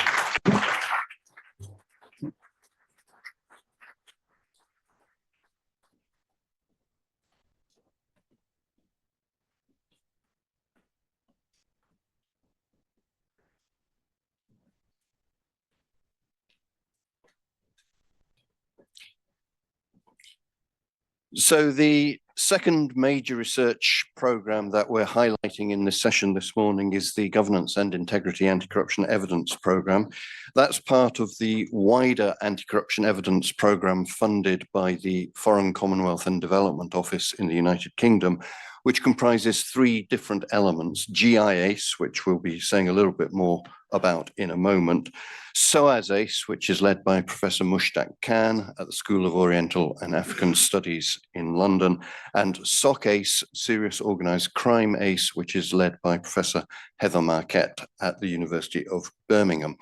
[SPEAKER 1] So the second major research program that we're highlighting in this session this morning is the Governance and Integrity Anti-Corruption Evidence Program. That's part of the wider anti-corruption evidence program funded by the Foreign, Commonwealth and Development Office in the United Kingdom, which comprises 3 different elements: GIACE, which we'll be saying a little bit more about in a moment; SOAS-ACE, which is led by Professor Mushtaq Khan at the School of Oriental and African Studies in London; and SOC-ACE, Serious Organised Crime ACE, which is led by Professor Heather Marquette at the University of Birmingham.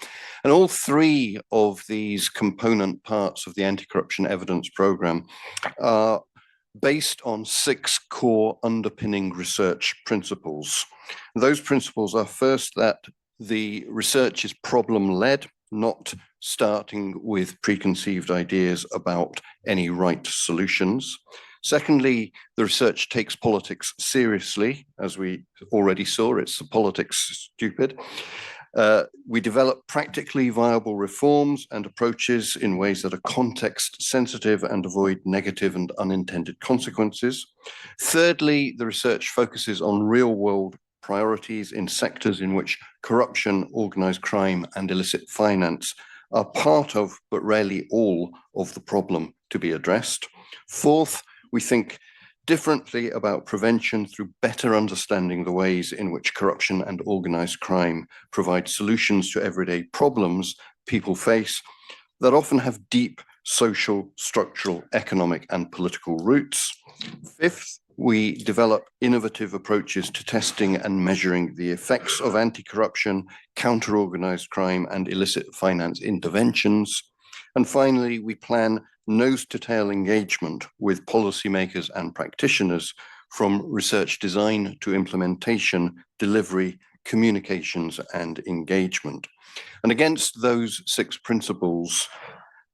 [SPEAKER 1] And all 3 of these component parts of the anti-corruption evidence program are based on 6 core underpinning research principles. Those principles are, first, that the research is problem-led, not starting with preconceived ideas about any right solutions. Secondly, the research takes politics seriously. As we already saw, it's the politics stupid. We develop practically viable reforms and approaches in ways that are context sensitive and avoid negative and unintended consequences. Thirdly, the research focuses on real world priorities in sectors in which corruption, organized crime, and illicit finance are part of, but rarely all, of the problem to be addressed. Fourth, we think differently about prevention through better understanding the ways in which corruption and organized crime provide solutions to everyday problems people face that often have deep social, structural, economic, and political roots. Fifth, we develop innovative approaches to testing and measuring the effects of anti-corruption, counter-organized crime, and illicit finance interventions. And finally, we plan nose-to-tail engagement with policymakers and practitioners, from research design to implementation, delivery, communications, and engagement. And against those 6 principles,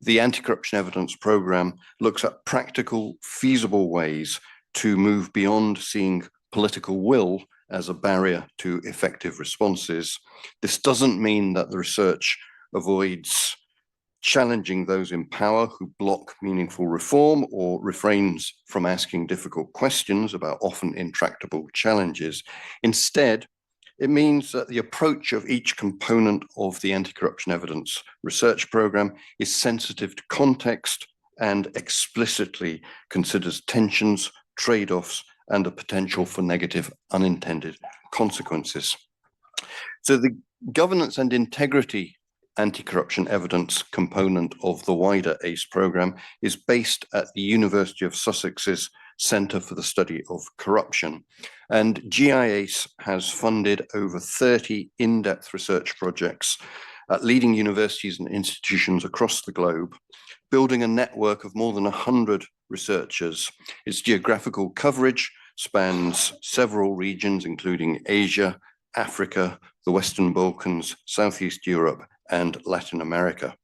[SPEAKER 1] the Anti-Corruption Evidence Programme looks at practical, feasible ways to move beyond seeing political will as a barrier to effective responses. This doesn't mean that the research avoids challenging those in power who block meaningful reform or refrains from asking difficult questions about often intractable challenges. Instead, it means that the approach of each component of the anti-corruption evidence research program is sensitive to context and explicitly considers tensions, trade-offs, and the potential for negative unintended consequences. So the governance and integrity anti-corruption evidence component of the wider ACE program is based at the University of Sussex's Centre for the Study of Corruption. And GIACE has funded over 30 in-depth research projects at leading universities and institutions across the globe, building a network of more than 100 researchers. Its geographical coverage spans several regions, including Asia, Africa, the Western Balkans, Southeast Europe, and Latin America.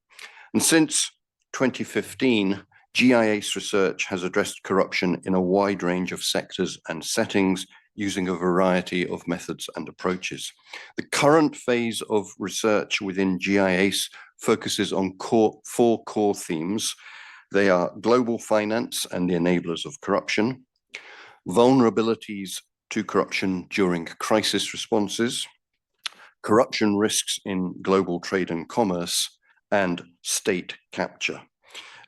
[SPEAKER 1] And since 2015, GIACE research has addressed corruption in a wide range of sectors and settings using a variety of methods and approaches. The current phase of research within GIACE focuses on 4 core themes. They are global finance and the enablers of corruption, vulnerabilities to corruption during crisis responses, corruption risks in global trade and commerce, and state capture.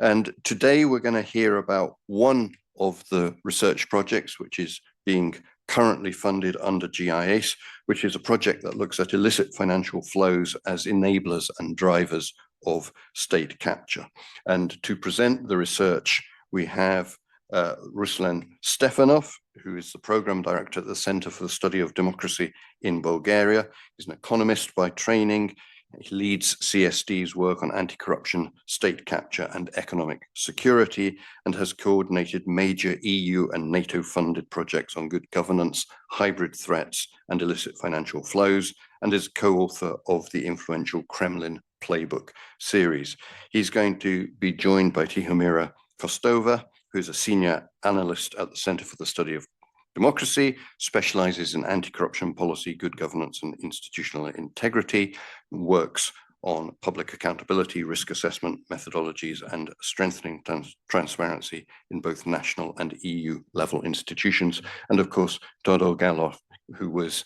[SPEAKER 1] And today we're going to hear about one of the research projects which is being currently funded under GIACE, which is a project that looks at illicit financial flows as enablers and drivers of state capture. And to present the research, we have Ruslan Stefanov, who is the program director at the Center for the Study of Democracy in Bulgaria. He's an economist by training. He leads CSD's work on anti-corruption, state capture, and economic security, and has coordinated major EU and NATO-funded projects on good governance, hybrid threats, and illicit financial flows, and is co-author of the influential Kremlin Playbook series. He's going to be joined by Tihomira Kostova, who's a senior analyst at the Center for the Study of Democracy, specializes in anti-corruption policy, good governance, and institutional integrity, works on public accountability, risk assessment methodologies, and strengthening transparency in both national and EU level institutions. And of course, Dodo Galov, who was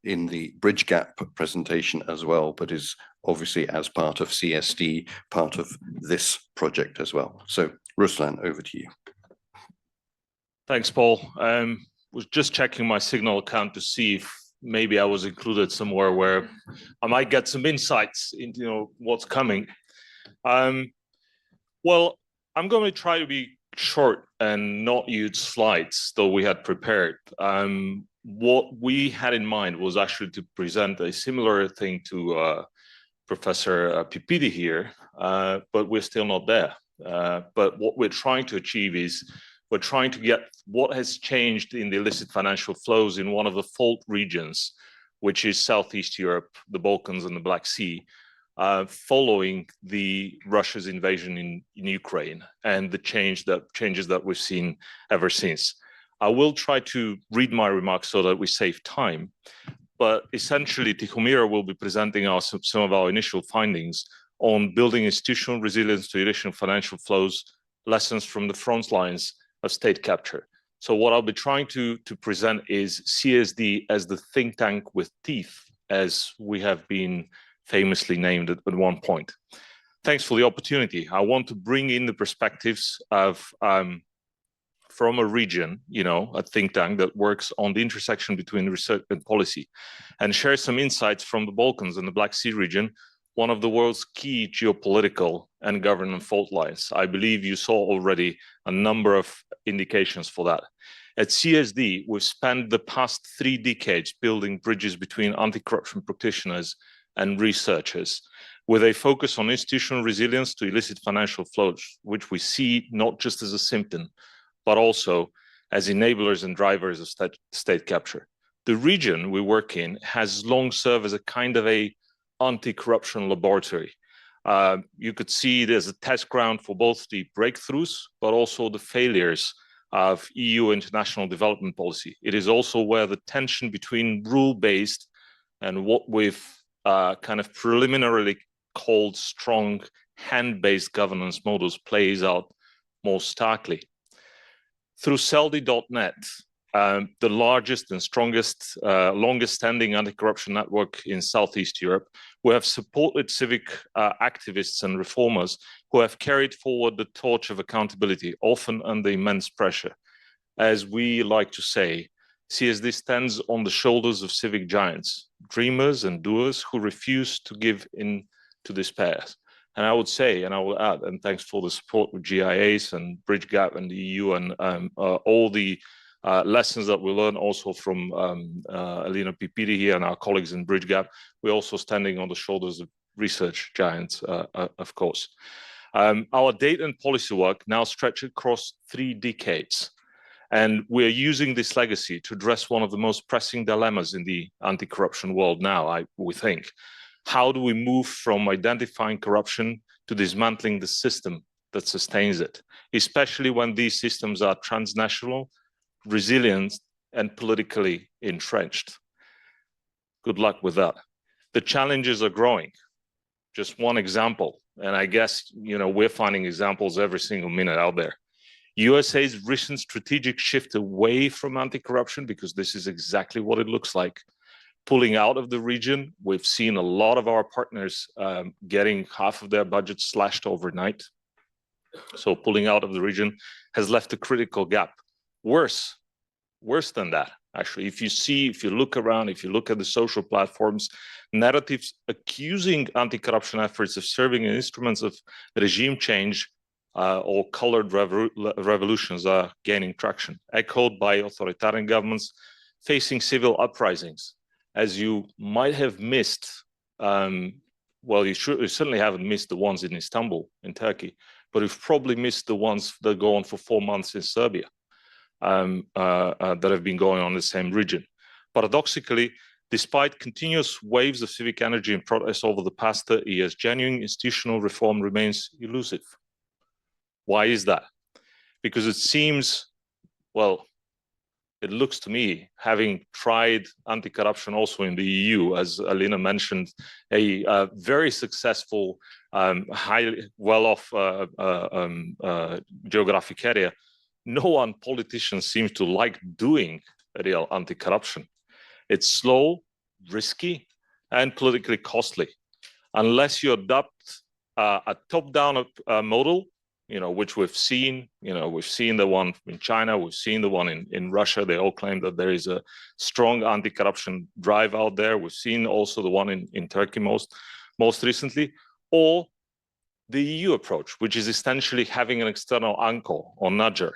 [SPEAKER 1] in the BridgeGap presentation as well, but is obviously as part of CSD, part of this project as well. So Ruslan, over to you.
[SPEAKER 7] Thanks, Paul. Was just checking my Signal account to see if maybe I was included somewhere where I might get some insights into what's coming. Well, I'm going to try to be short and not use slides, though we had prepared. What we had in mind was actually to present a similar thing to Professor Pipidi here, but we're still not there. But what we're trying to achieve is we're trying to get what has changed in the illicit financial flows in one of the fault regions, which is Southeast Europe, the Balkans, and the Black Sea, following the Russia's invasion in Ukraine and the changes that we've seen ever since. I will try to read my remarks so that we save time, but essentially Tihomira will be presenting us some of our initial findings on building institutional resilience to illicit financial flows, lessons from the front lines of state capture. So what I'll be trying to present is CSD as the think tank with teeth, as we have been famously named at one point. Thanks for the opportunity. I want to bring in the perspectives of from a region, a think tank that works on the intersection between research and policy, and share some insights from the Balkans and the Black Sea region, one of the world's key geopolitical and governance fault lines. I believe you saw already a number of indications for that. At CSD, we've spent the past 3 decades building bridges between anti-corruption practitioners and researchers, with a focus on institutional resilience to illicit financial flows, which we see not just as a symptom, but also as enablers and drivers of state capture. The region we work in has long served as a kind of a anti-corruption laboratory. You could see it as a test ground for both the breakthroughs, but also the failures of EU international development policy. It is also where the tension between rule-based and what we've kind of preliminarily called strong hand-based governance models plays out most starkly. Through CELDI.net, the largest and strongest, longest-standing anti-corruption network in Southeast Europe, we have supported civic activists and reformers who have carried forward the torch of accountability, often under immense pressure. As we like to say, CSD stands on the shoulders of civic giants, dreamers and doers who refuse to give in to despair. And I would say, and I will add, and thanks for the support with GIACE and BridgeGap and the EU and all the lessons that we learn also from Alina Pipidi here and our colleagues in BridgeGap. We're also standing on the shoulders of research giants, of course. Our data and policy work now stretches across 3 decades. And we're using this legacy to address one of the most pressing dilemmas in the anti-corruption world now, we think. How do we move from identifying corruption to dismantling the system that sustains it, especially when these systems are transnational, resilient, and politically entrenched? Good luck with that. The challenges are growing. Just one example, and I guess, we're finding examples every single minute out there. USA's recent strategic shift away from anti-corruption, because this is exactly what it looks like, pulling out of the region. We've seen a lot of our partners getting half of their budget slashed overnight. So pulling out of the region has left a critical gap. Worse than that, actually. If you look around, if you look at the social platforms, narratives accusing anti-corruption efforts of serving as instruments of regime change or colored revolutions are gaining traction, echoed by authoritarian governments facing civil uprisings. As you might have missed, well, you certainly haven't missed the ones in Istanbul, in Turkey, but you've probably missed the ones that go on for 4 months in Serbia, that have been going on in the same region. Paradoxically, despite continuous waves of civic energy and protest over the past 30 years, genuine institutional reform remains elusive. Why is that? Because it seems, well, it looks to me, having tried anti-corruption also in the EU, as Alina mentioned, a very successful, highly well-off geographic area, politicians seem to like doing real anti-corruption. It's slow, risky, and politically costly. Unless you adopt a top-down model, which we've seen. We've seen the one in China, we've seen the one in Russia. They all claim that there is a strong anti-corruption drive out there. We've seen also the one in Turkey most recently, or the EU approach, which is essentially having an external anchor or nudger.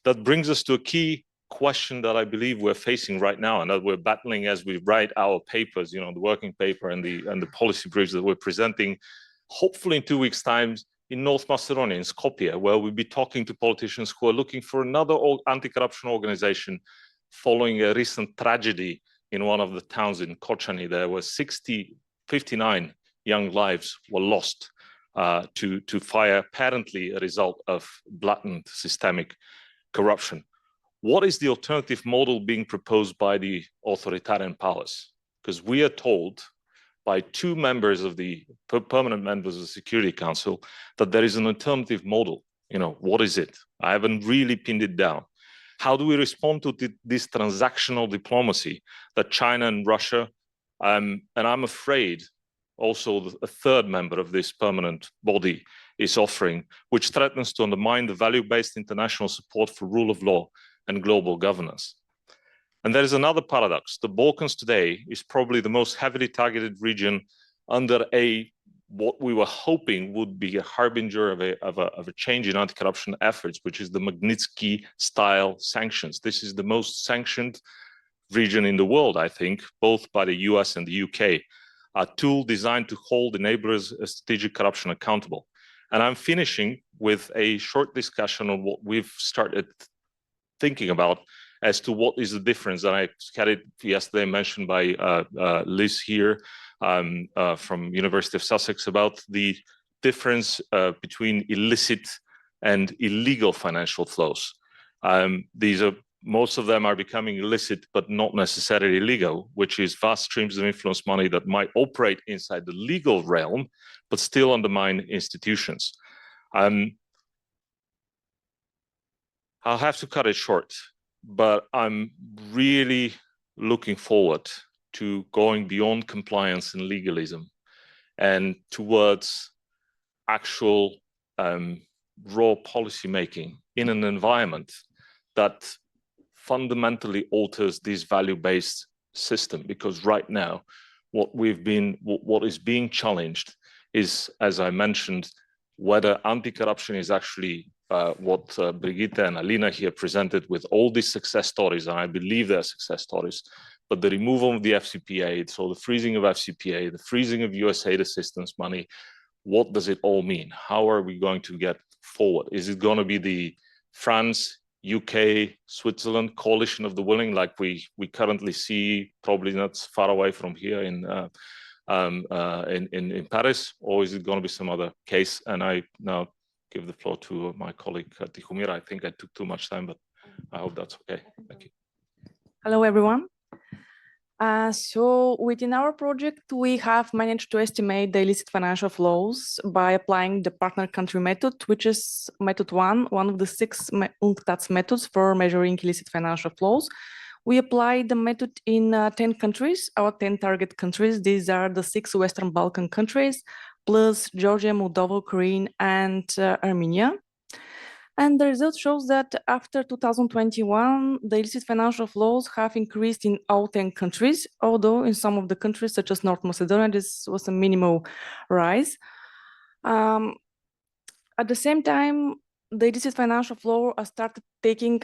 [SPEAKER 7] That brings us to a key question that I believe we're facing right now, and that we're battling as we write our papers, the working paper and the policy briefs that we're presenting, hopefully in 2 weeks' time, in North Macedonia, in Skopje, where we'll be talking to politicians who are looking for another anti-corruption organization following a recent tragedy in one of the towns in Kočani. There were 59 young lives were lost to fire, apparently a result of blatant systemic corruption. What is the alternative model being proposed by the authoritarian powers? Because we are told by 2 members of the permanent members of the Security Council that there is an alternative model. What is it? I haven't really pinned it down. How do we respond to this transactional diplomacy that China and Russia, and I'm afraid also a 3rd member of this permanent body is offering, which threatens to undermine the value-based international support for rule of law and global governance? And there is another paradox. The Balkans today is probably the most heavily targeted region under what we were hoping would be a harbinger of a change in anti-corruption efforts, which is the Magnitsky-style sanctions. This is the most sanctioned region in the world, I think, both by the US and the UK, a tool designed to hold the neighbors of strategic corruption accountable. And I'm finishing with a short discussion on what we've started thinking about as to what is the difference. And I had it yesterday mentioned by Liz here from University of Sussex about the difference between illicit and illegal financial flows. Most of them are becoming illicit, but not necessarily illegal, which is vast streams of influence money that might operate inside the legal realm, but still undermine institutions. I'll have to cut it short, but I'm really looking forward to going beyond compliance and legalism and towards actual raw policy making in an environment that fundamentally alters this value-based system. Because right now, what is being challenged is, as I mentioned, whether anti-corruption is actually what Brigitte and Alina here presented with all these success stories, and I believe they're success stories, but the removal of the FCPA, so the freezing of FCPA, the freezing of USAID assistance money, what does it all mean? How are we going to get forward? Is it going to be the France, UK, Switzerland coalition of the willing, like we currently see, probably not far away from here in Paris, or is it going to be some other case? And I now give the floor to my colleague Tihomira. I think I took too much time, but I hope that's okay. Thank you.
[SPEAKER 8] Hello, everyone. So within our project, we have managed to estimate the illicit financial flows by applying the partner country method, which is method one of the 6 UNCTAD methods for measuring illicit financial flows. We applied the method in 10 countries, our 10 target countries. These are the 6 Western Balkan countries, plus Georgia, Moldova, Ukraine, and Armenia. And the result shows that after 2021, the illicit financial flows have increased in all 10 countries, although in some of the countries, such as North Macedonia, this was a minimal rise. At the same time, the illicit financial flow started taking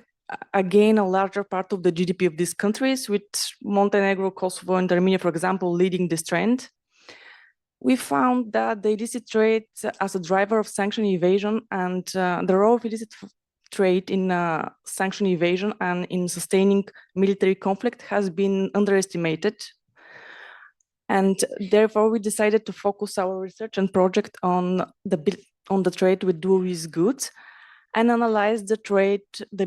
[SPEAKER 8] again a larger part of the GDP of these countries, with Montenegro, Kosovo, and Armenia, for example, leading this trend. We found that the illicit trade as a driver of sanction evasion and the role of illicit trade in sanction evasion and in sustaining military conflict has been underestimated. And therefore, we decided to focus our research and project on the trade with dual-use goods and analyze the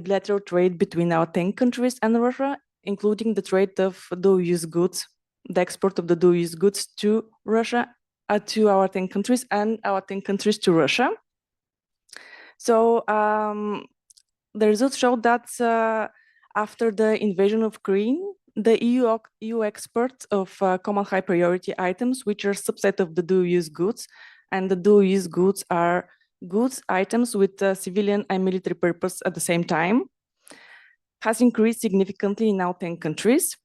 [SPEAKER 8] bilateral trade between our 10 countries and Russia, including the trade of dual-use goods, the export of the dual-use goods to Russia, to our 10 countries, and our 10 countries to Russia. So the results showed that after the invasion of Ukraine, the EU exports of common high priority items, which are a subset of the dual-use goods, and the dual-use goods are goods items with civilian and military purpose at the same time, has increased significantly in our 10 countries.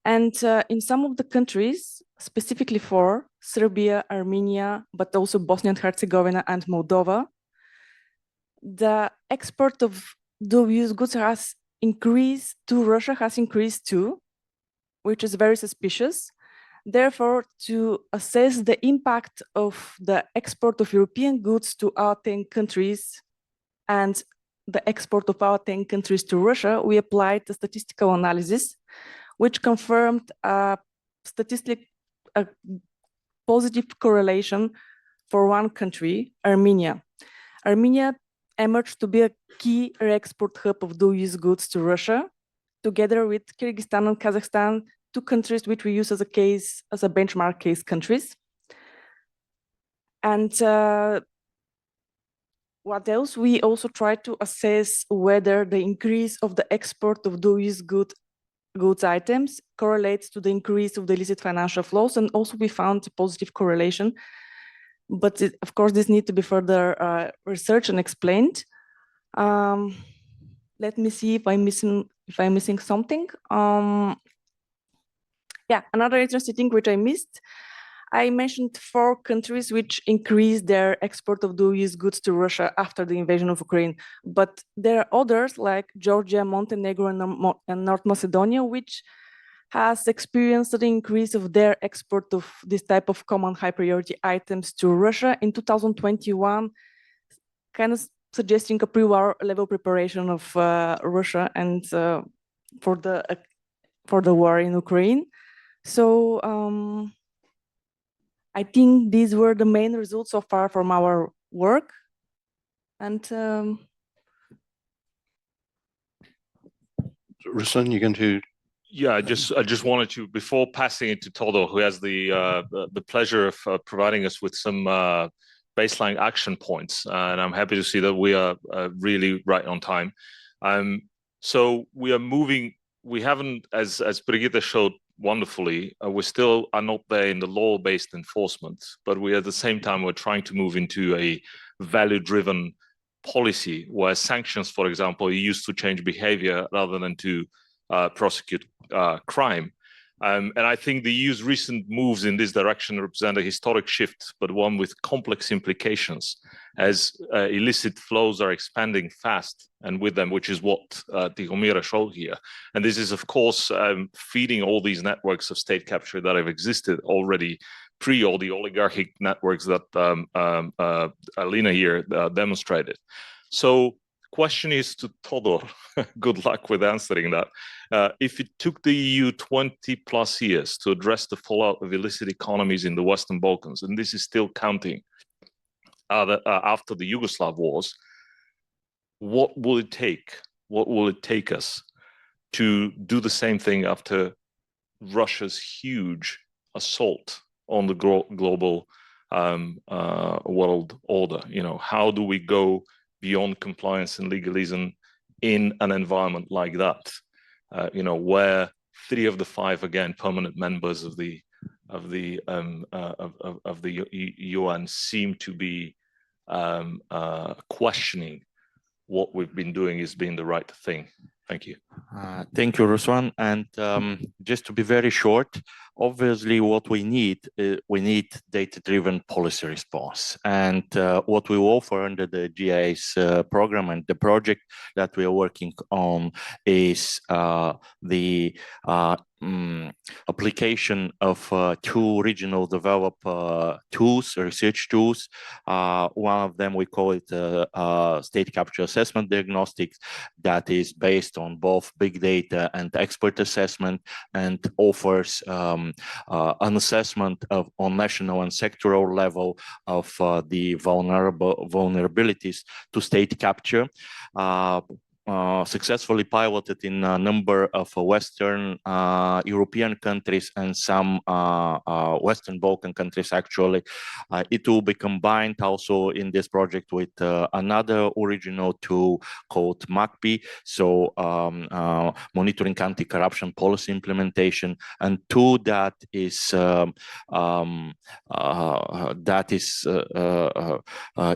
[SPEAKER 8] And in some of the countries, specifically for Serbia, Armenia, but also Bosnia and Herzegovina and Moldova, the export of dual-use goods has increased to Russia, has increased too, which is very suspicious. Therefore, to assess the impact of the export of European goods to our 10 countries and the export of our 10 countries to Russia, we applied a statistical analysis, which confirmed a positive correlation for one country, Armenia. Armenia emerged to be a key re-export hub of dual-use goods to Russia, together with Kyrgyzstan and Kazakhstan, 2 countries which we use as a benchmark case countries. And what else? We also tried to assess whether the increase of the export of dual-use goods items correlates to the increase of the illicit financial flows, and also we found a positive correlation. But of course, this needs to be further researched and explained. Let me see if I'm missing something. Yeah, another interesting thing which I missed. I mentioned 4 countries which increased their export of dual-use goods to Russia after the invasion of Ukraine. But there are others like Georgia, Montenegro, and North Macedonia, which has experienced an increase of their export of this type of common high priority items to Russia in 2021, kind of suggesting a pre-war level preparation of Russia and for the war in Ukraine. So I think these were the main results so far from our work. And
[SPEAKER 1] Ruslan, you're going to...
[SPEAKER 7] Yeah, I just wanted to, before passing it to Todo, who has the pleasure of providing us with some baseline action points, and I'm happy to see that we are really right on time. So we are moving. We haven't, as Brigitte showed wonderfully, we still are not there in the law-based enforcement, but we at the same time we're trying to move into a value-driven policy where sanctions, for example, are used to change behavior rather than to prosecute crime. And I think the EU's recent moves in this direction represent a historic shift, but one with complex implications as illicit flows are expanding fast and with them, which is what Tihomira showed here. And this is, of course, feeding all these networks of state capture that have existed already pre all the oligarchic networks that Alina here demonstrated. So question is to Todor, good luck with answering that. If it took the EU 20 plus years to address the fallout of illicit economies in the Western Balkans, and this is still counting after the Yugoslav wars, what will it take? What will it take us to do the same thing after Russia's huge assault on the global world order. You know, how do we go beyond compliance and legalism in an environment like that? You know, where 3 of the 5 again permanent members of the UN seem to be questioning what we've been doing is being the right thing. Thank you.
[SPEAKER 5] Thank you, Ruslan. And just to be very short, obviously what we need data-driven policy response. And what we offer under the GIS program and the project that we are working on is the application of 2 regional developed tools, research tools. One of them, we call it state capture assessment diagnostics, that is based on both big data and expert assessment, and offers an assessment on national and sectoral level of the vulnerabilities to state capture. Successfully piloted in a number of Western European countries and some Western Balkan countries, actually. It will be combined also in this project with another original tool called MACPI, so monitoring anti-corruption policy implementation, and tool that is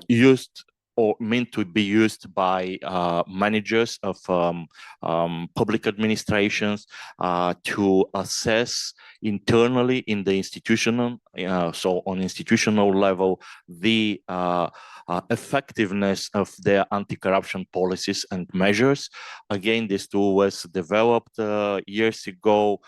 [SPEAKER 5] used or meant to be used by managers of public administrations to assess internally in the institutional, so on institutional level, the effectiveness of their anti-corruption policies and measures. Again, this tool was developed years ago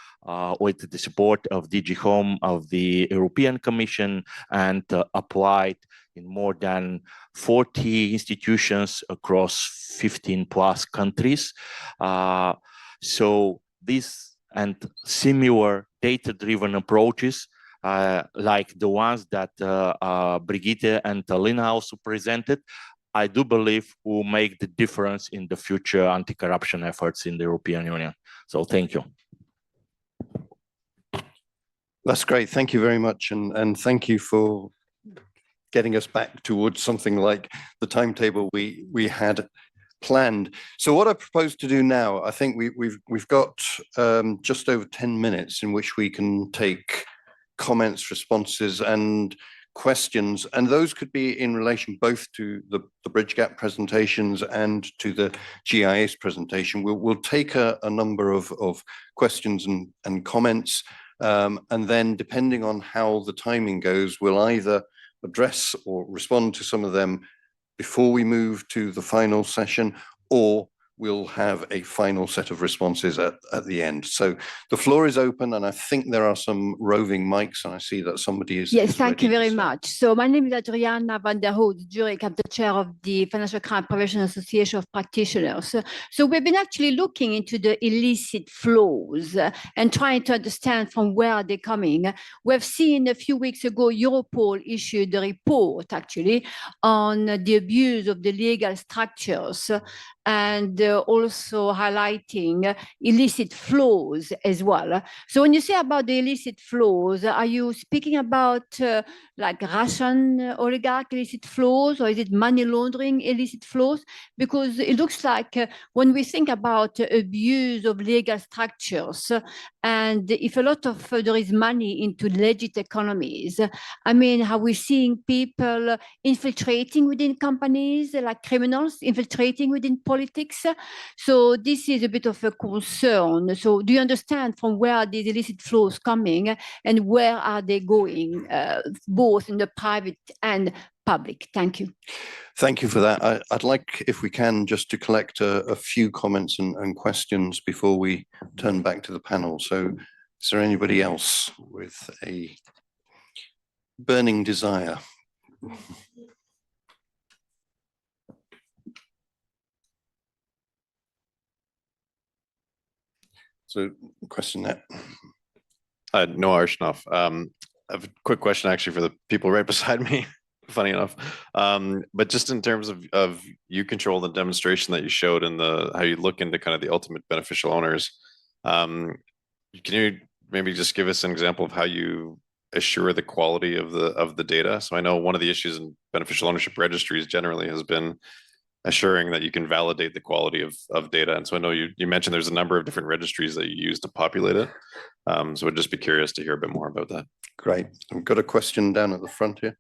[SPEAKER 5] with the support of DG Home of the European Commission and applied in more than 40 institutions across 15 plus countries. So this and similar data-driven approaches like the ones that Brigitte and Alina also presented, I do believe will make the difference in the future anti-corruption efforts in the European Union. So thank you.
[SPEAKER 1] That's great. Thank you very much. And thank you for getting us back towards something like the timetable we had planned. So what I propose to do now, I think we've got just over 10 minutes in which we can take comments, responses, and questions, and those could be in relation both to the BridgeGap presentations and to the GIS presentation. We'll take a number of questions and comments, and then depending on how the timing goes, we'll either address or respond to some of them before we move to the final session, or we'll have a final set of responses at the end. So the floor is open, and I think there are some roving mics, and I see that somebody is.
[SPEAKER 9] Yes, thank you very much. So my name is Adriana van der Hoed Zurich. I'm the chair of the Financial Crime Prevention Association of Practitioners. So we've been actually looking into the illicit flows and trying to understand from where they're coming. We've seen a few weeks ago, Europol issued a report actually on the abuse of the legal structures, and also highlighting illicit flows as well. So when you say about the illicit flows, are you speaking about like Russian oligarch illicit flows, or is it money laundering illicit flows? Because it looks like when we think about abuse of legal structures, and if a lot of there is money into legit economies, I mean, are we seeing people infiltrating within companies, like criminals infiltrating within politics? So this is a bit of a concern. So do you understand from where are these illicit flows coming, and where are they going, both in the private and public? Thank you.
[SPEAKER 1] Thank you for that. I'd like, if we can, just to collect a few comments and questions before we turn back to the panel. So is there anybody else with a burning desire? So question that.
[SPEAKER 10] Noah Arshnov. I have a quick question actually for the people right beside me, funny enough. But just in terms of you control the demonstration that you showed and how you look into kind of the ultimate beneficial owners, can you maybe just give us an example of how you assure the quality of the data? So I know one of the issues in beneficial ownership registries generally has been assuring that you can validate the quality of data. And so I know you mentioned there's a number of different registries that you use to populate it. So I'd just be curious to hear a bit more about that.
[SPEAKER 1] Great. I've got a question down at the front here.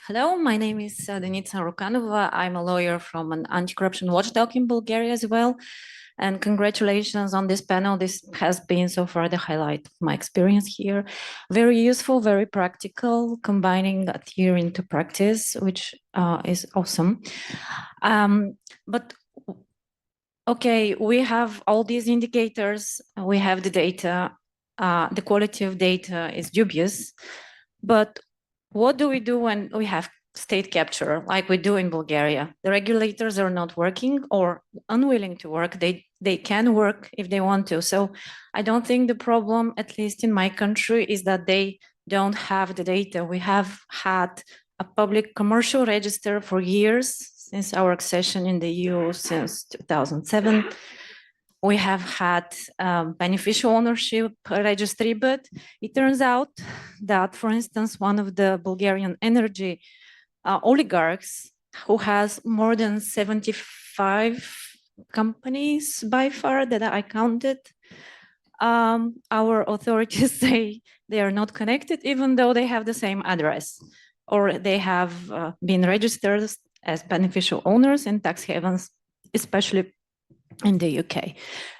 [SPEAKER 11] Hello, my name is Denitsa Rukanova. I'm a lawyer from an anti-corruption watchdog in Bulgaria as well. And congratulations on this panel. This has been so far the highlight of my experience here. Very useful, very practical, combining theory into practice, which is awesome. But okay, we have all these indicators, we have the data, the quality of data is dubious, but what do we do when we have state capture like we do in Bulgaria? The regulators are not working or unwilling to work. They can work if they want to. So I don't think the problem, at least in my country, is that they don't have the data. We have had a public commercial register for years since our accession in the EU since 2007. We have had beneficial ownership registry, but it turns out that, for instance, one of the Bulgarian energy oligarchs who has more than 75 companies by far that I counted, our authorities say they are not connected, even though they have the same address, or they have been registered as beneficial owners in tax havens, especially in the UK.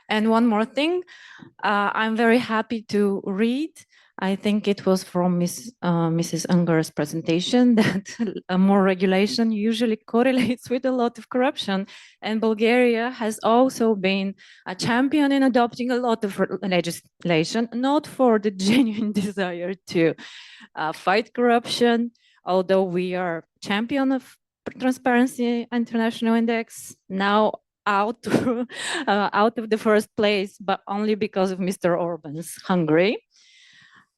[SPEAKER 11] And one more thing, I'm very happy to read, I think it was from Mrs. Ungar's presentation, that more regulation usually correlates with a lot of corruption. And Bulgaria has also been a champion in adopting a lot of legislation, not for the genuine desire to fight corruption, although we are champion of Transparency International Index, now out of the first place, but only because of Mr. Orban's Hungary.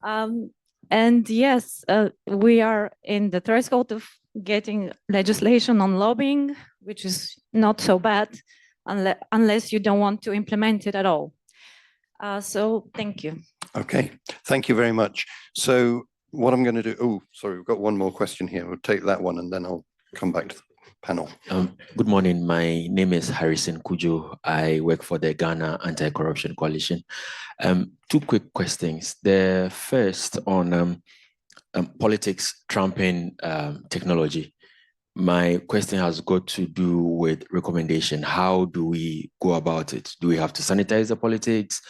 [SPEAKER 11] And yes, we are in the threshold of getting legislation on lobbying, which is not so bad unless you don't want to implement it at all. So thank you.
[SPEAKER 1] Okay, thank you very much. So what I'm going to do, oh, sorry, we've got one more question here. We'll take that one and then I'll come back to the panel.
[SPEAKER 12] Good morning. My name is Harrison Kujo. I work for the Ghana Anti-Corruption Coalition. Two quick questions. The first on politics trumping technology. My question has got to do with recommendation. How do we go about it? Do we have to sanitize the politics?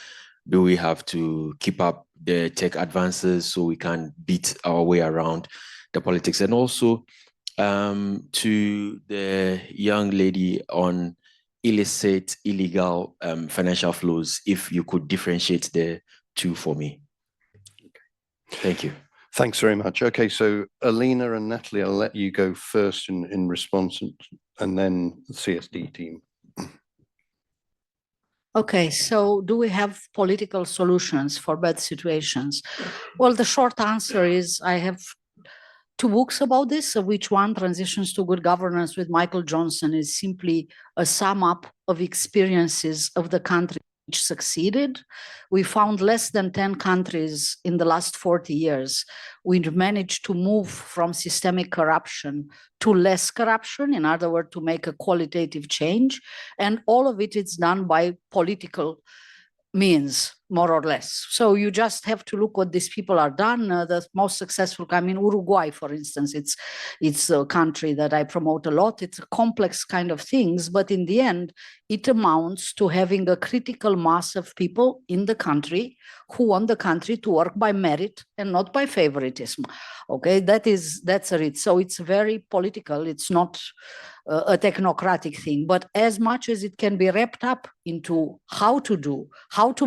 [SPEAKER 12] Do we have to keep up the tech advances so we can beat our way around the politics? And also, to the young lady on illicit, illegal financial flows, if you could differentiate the two for me. Thank you.
[SPEAKER 1] Thanks very much. Okay, so Alina and Natalie, I'll let you go first in response and then the CSD team.
[SPEAKER 2] Okay, so do we have political solutions for bad situations? Well, the short answer is I have two books about this, of which one, Transitions to Good Governance with Michael Johnson, is simply a sum up of experiences of the country which succeeded. We found less than 10 countries in the last 40 years. We've managed to move from systemic corruption to less corruption, in other words, to make a qualitative change. And all of it is done by political means, more or less. So you just have to look what these people are done. The most successful, I mean, Uruguay, for instance, it's a country that I promote a lot. It's a complex kind of things, but in the end, it amounts to having a critical mass of people in the country who want the country to work by merit and not by favoritism. Okay, that's it. So it's very political. It's not a technocratic thing, but as much as it can be wrapped up into how to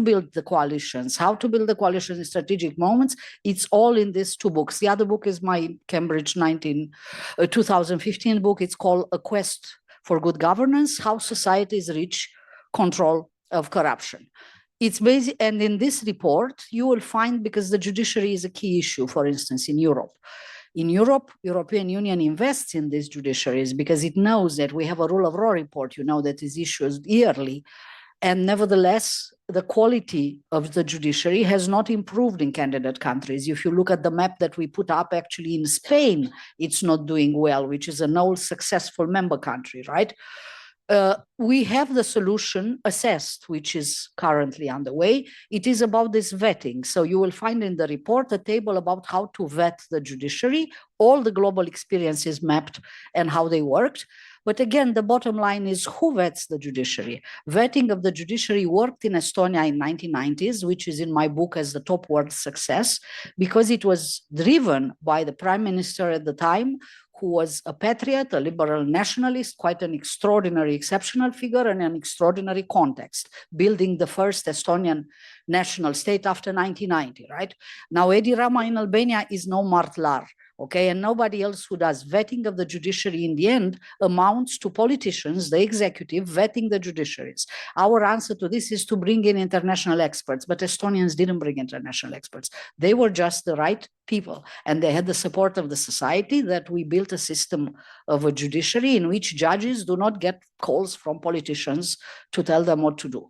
[SPEAKER 2] build the coalitions, how to build the coalitions in strategic moments, it's all in these two books. The other book is my Cambridge 2015 book. It's called A Quest for Good Governance, How Societies Reach Control of Corruption. It's basic, and in this report, you will find, because the judiciary is a key issue, for instance, in Europe. In Europe, European Union invests in these judiciaries because it knows that we have a rule of law report, you know, that is issued yearly. And nevertheless, the quality of the judiciary has not improved in candidate countries. If you look at the map that we put up, actually in Spain, it's not doing well, which is an old successful member country, right? We have the solution assessed, which is currently underway. It is about this vetting. So you will find in the report a table about how to vet the judiciary, all the global experiences mapped and how they worked. But again, the bottom line is who vets the judiciary? Vetting of the judiciary worked in Estonia in 1990s, which is in my book as the top word success, because it was driven by the prime minister at the time, who was a patriot, a liberal nationalist, quite an extraordinary, exceptional figure in an extraordinary context, building the first Estonian national state after 1990, right? Now, Edi Rama in Albania is no Mart Laar, okay? And nobody else who does vetting of the judiciary in the end amounts to politicians, the executive, vetting the judiciaries. Our answer to this is to bring in international experts, but Estonians didn't bring international experts. They were just the right people, and they had the support of the society that we built a system of a judiciary in which judges do not get calls from politicians to tell them what to do.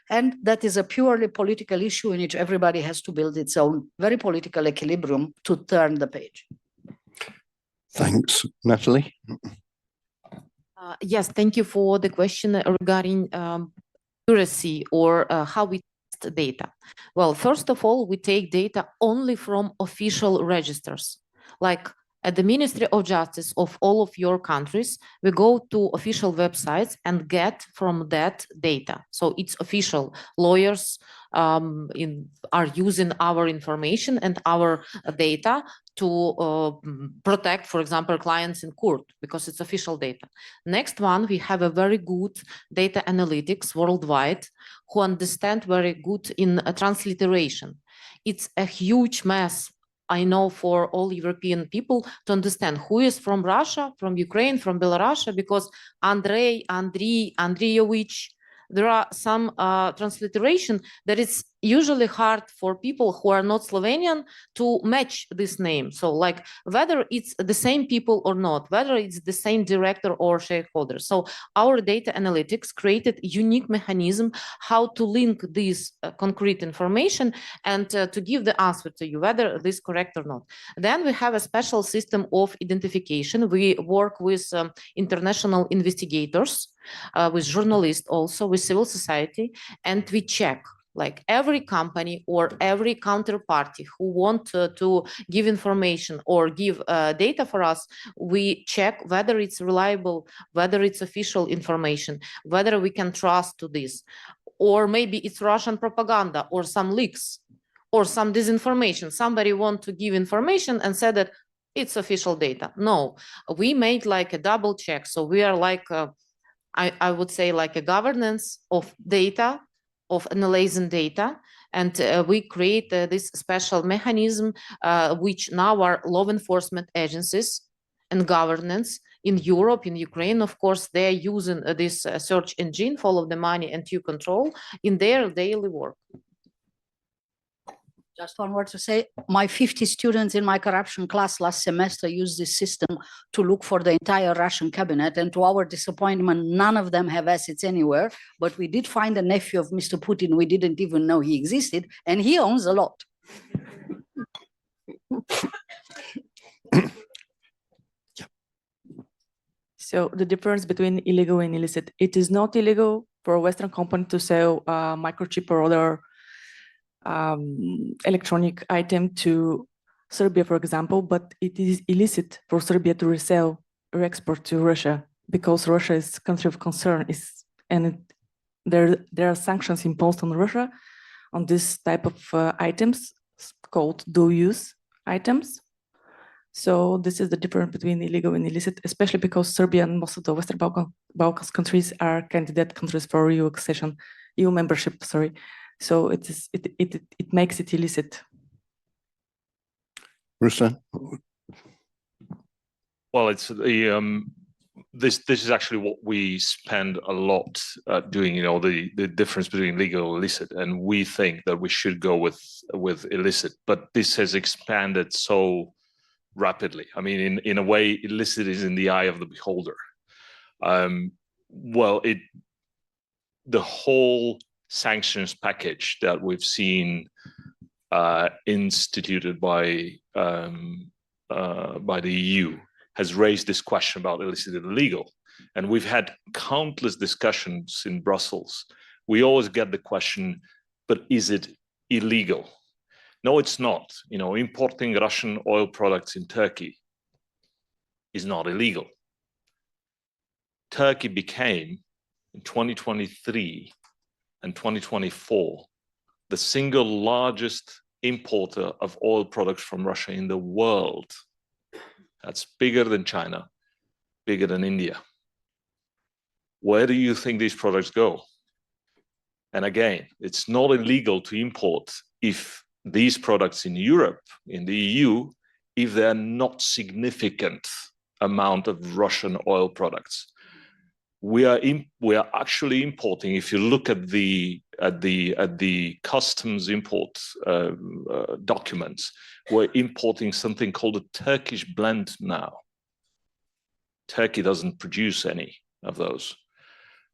[SPEAKER 2] And that is a purely political issue in which everybody has to build its own very political equilibrium to turn the page.
[SPEAKER 1] Thanks, Natalie.
[SPEAKER 6] Yes, thank you for the question regarding accuracy or how we test data. Well, first of all, we take data only from official registers. Like at the Ministry of Justice of all of your countries, we go to official websites and get from that data. So it's official. Lawyers are using our information and our data to protect, for example, clients in court, because it's official data. Next one, we have a very good data analytics worldwide who understand very good in transliteration. It's a huge mess, I know, for all European people to understand who is from Russia, from Ukraine, from Belarus, because Andrei, Andreyevich, there are some transliteration that is usually hard for people who are not Slovenian to match this name. So like whether it's the same people or not, whether it's the same director or shareholder. So our data analytics created a unique mechanism how to link this concrete information and to give the answer to you, whether this is correct or not. Then we have a special system of identification. We work with international investigators, with journalists also, with civil society, and we check like every company or every counterparty who want to give information or give data for us, we check whether it's reliable, whether it's official information, whether we can trust to this, or maybe it's Russian propaganda or some leaks or some disinformation. Somebody want to give information and said that it's official data. No, we made like a double check. So we are like, I would say like a governance of data, of analyzing data, and we create this special mechanism which now are law enforcement agencies and governance in Europe, in Ukraine, of course, they're using this search engine, follow the money and you control in their daily work.
[SPEAKER 2] Just one word to say, my 50 students in my corruption class last semester used this system to look for the entire Russian cabinet, and to our disappointment, none of them have assets anywhere, but we did find a nephew of Mr. Putin, we didn't even know he existed, and he owns a lot.
[SPEAKER 8] So the difference between illegal and illicit, it is not illegal for a Western company to sell a microchip or other electronic item to Serbia, for example, but it is illicit for Serbia to resell or export to Russia because Russia is a country of concern, there are sanctions imposed on Russia on this type of items called dual-use items. So this is the difference between illegal and illicit, especially because Serbia and most of the Western Balkans countries are candidate countries for EU membership. Sorry. So it makes it illicit.
[SPEAKER 1] Ruslan?
[SPEAKER 7] Well, it's the this is actually what we spend a lot doing. You know, the difference between legal and illicit, and we think that we should go with illicit, but this has expanded so rapidly. I mean, in a way, illicit is in the eye of the beholder. Well, the whole sanctions package that we've seen instituted by the EU has raised this question about illicit and illegal. And we've had countless discussions in Brussels. We always get the question, but is it illegal? No, it's not. You know, importing Russian oil products in Turkey is not illegal. Turkey became, in 2023 and 2024, the single largest importer of oil products from Russia in the world. That's bigger than China, bigger than India. Where do you think these products go? And again, it's not illegal to import if these products in Europe, in the EU, if they're not significant amount of Russian oil products. We are actually importing, if you look at the customs import documents, we're importing something called a Turkish blend now. Turkey doesn't produce any of those.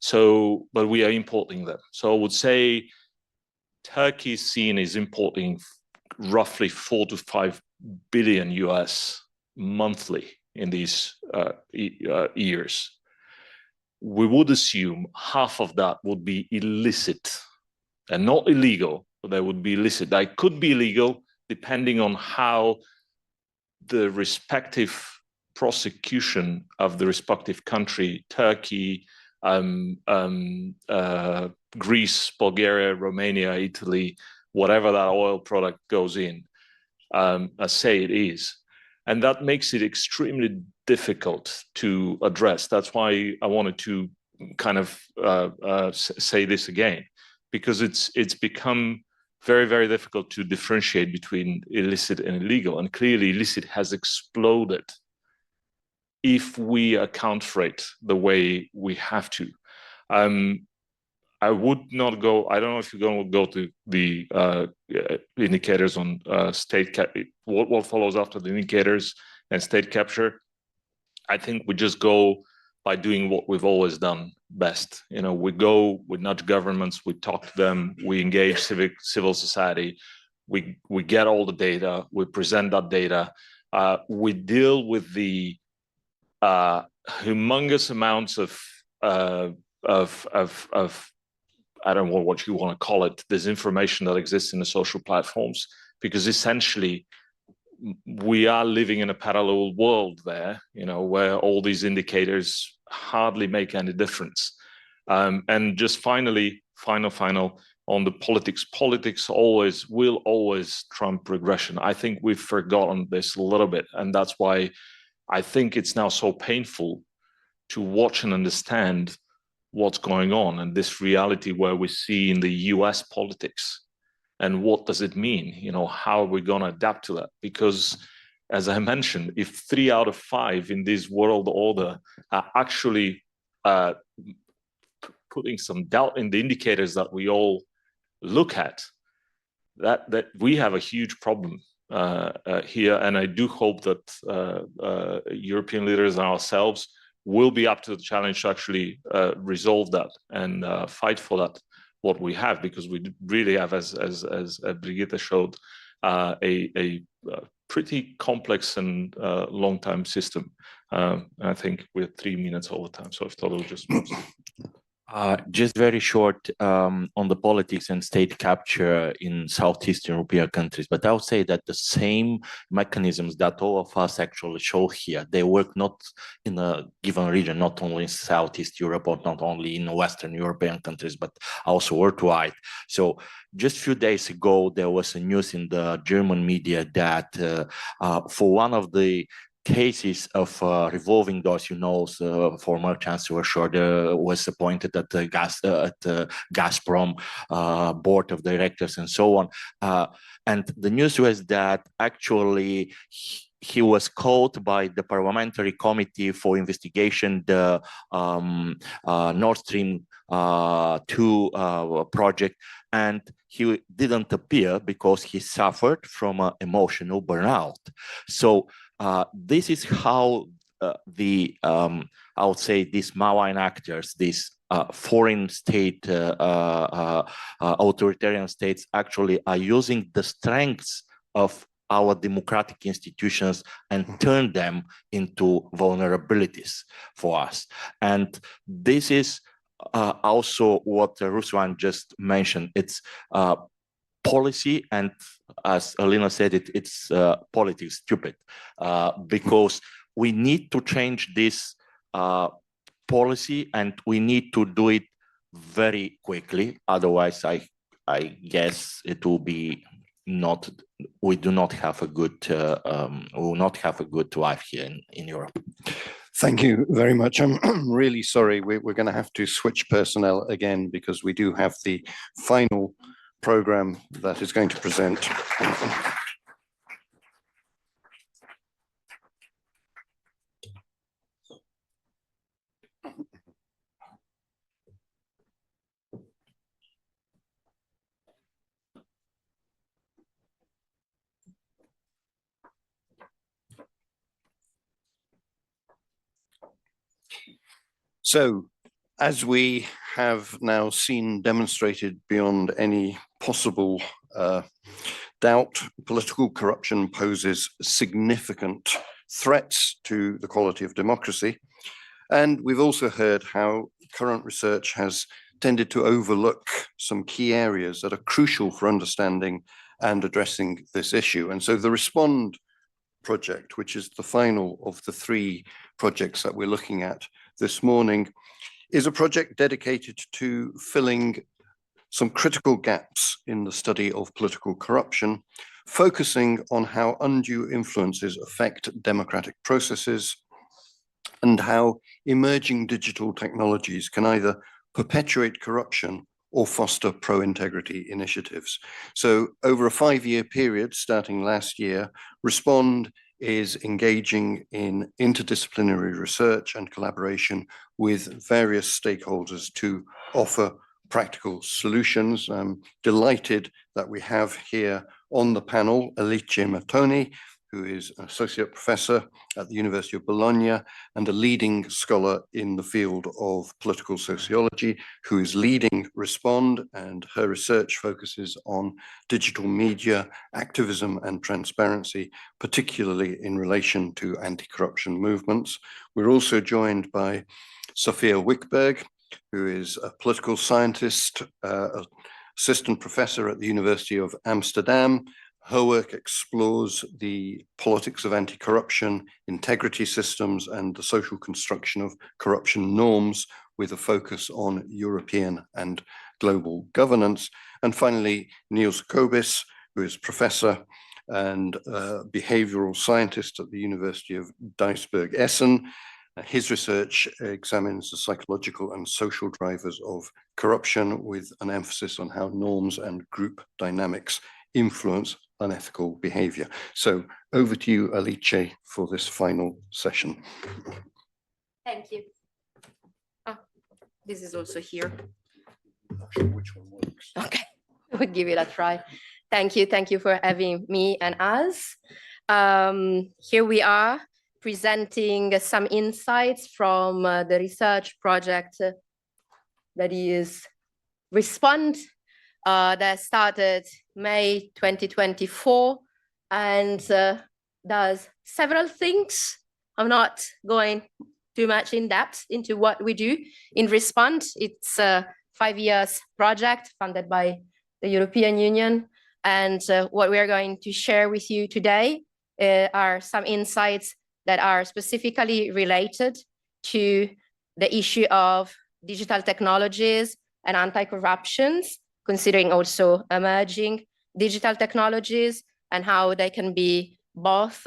[SPEAKER 7] So, but we are importing them. So I would say Turkey is seen as importing roughly 4 to 5 billion US monthly in these years. We would assume half of that would be illicit and not illegal, but they would be illicit. They could be illegal depending on how the respective prosecution of the respective country, Turkey, Greece, Bulgaria, Romania, Italy, whatever that oil product goes in, say it is. And that makes it extremely difficult to address. That's why I wanted to kind of say this again, because it's become very, very difficult to differentiate between illicit and illegal. And clearly illicit has exploded if we account for it the way we have to. I would not go, I don't know if you're going to go to the indicators on state cap, what follows after the indicators and state capture. I think we just go by doing what we've always done best. You know, we go, we nudge governments, we talk to them, we engage civil society, we get all the data, we present that data, we deal with the humongous amounts of I don't know what you want to call it, disinformation that exists in the social platforms, because essentially we are living in a parallel world there, you know, where all these indicators hardly make any difference. And just finally, final on the politics will always trump regression. I think we've forgotten this a little bit, and that's why I think it's now so painful to watch and understand what's going on and this reality where we see in the US politics. And what does it mean? You know, how are we going to adapt to that? Because as I mentioned, if 3 out of 5 in this world order are actually putting some doubt in the indicators that we all look at, that we have a huge problem here. And I do hope that European leaders and ourselves will be up to the challenge to actually resolve that and fight for that, what we have, because we really have, as Brigitte showed, a pretty complex and long-time system. I think we're 3 minutes over time, so I thought I would just...
[SPEAKER 12] Just very short on the politics and state capture in Southeast European countries, but I would say that the same mechanisms that all of us actually show here, they work not in a given region, not only in Southeast Europe or not only in Western European countries, but also worldwide. So just a few days ago, there was a news in the German media that for one of the cases of revolving doors, you know, former Chancellor Schröder was appointed at the Gazprom board of directors and so on. And the news was that actually he was called by the Parliamentary Committee for Investigation, the Nord Stream 2 project, and he didn't appear because he suffered from an emotional burnout. So this is how I would say these malign actors, these
[SPEAKER 5] foreign state, authoritarian states actually are using the strengths of our democratic institutions and turn them into vulnerabilities for us. And this is also what Ruslan just mentioned. It's policy, and as Alina said, it's politics stupid, because we need to change this policy, and we need to do it very quickly. Otherwise, I guess it will be not. We do not have a good. We will not have a good life here in Europe.
[SPEAKER 1] Thank you very much. I'm really sorry. We're going to have to switch personnel again because we do have the final program that is going to present. So, as we have now seen demonstrated beyond any possible doubt, political corruption poses significant threats to the quality of democracy. And we've also heard how current research has tended to overlook some key areas that are crucial for understanding and addressing this issue. And so the Respond project, which is the final of the 3 projects that we're looking at this morning, is a project dedicated to filling some critical gaps in the study of political corruption, focusing on how undue influences affect democratic processes and how emerging digital technologies can either perpetuate corruption or foster pro-integrity initiatives. So over a 5-year period, starting last year, Respond is engaging in interdisciplinary research and collaboration with various stakeholders to offer practical solutions. I'm delighted that we have here on the panel Alice Mattoni, who is an associate professor at the University of Bologna and a leading scholar in the field of political sociology, who is leading Respond, and her research focuses on digital media, activism and transparency, particularly in relation to anti-corruption movements. We're also joined by Sophia Wickberg, who is a political scientist, assistant professor at the University of Amsterdam. Her work explores the politics of anti-corruption, integrity systems, and the social construction of corruption norms, with a focus on European and global governance. And finally, Niels Kobis, who is professor and behavioral scientist at the University of Duisburg-Essen. His research examines the psychological and social drivers of corruption, with an emphasis on how norms and group dynamics influence unethical behavior. So over to you, Alice, for this final session.
[SPEAKER 13] Thank you. This is also here.
[SPEAKER 1] I'm not sure which one works.
[SPEAKER 13] Okay, we'll give it a try. Thank you for having me and us. Here we are presenting some insights from the research project that is Respond, that started May 2024 and does several things. I'm not going too much in depth into what we do in Respond. It's a 5-year project funded by the European Union. And what we are going to share with you today are some insights that are specifically related to the issue of digital technologies and anti-corruption, considering also emerging digital technologies and how they can be both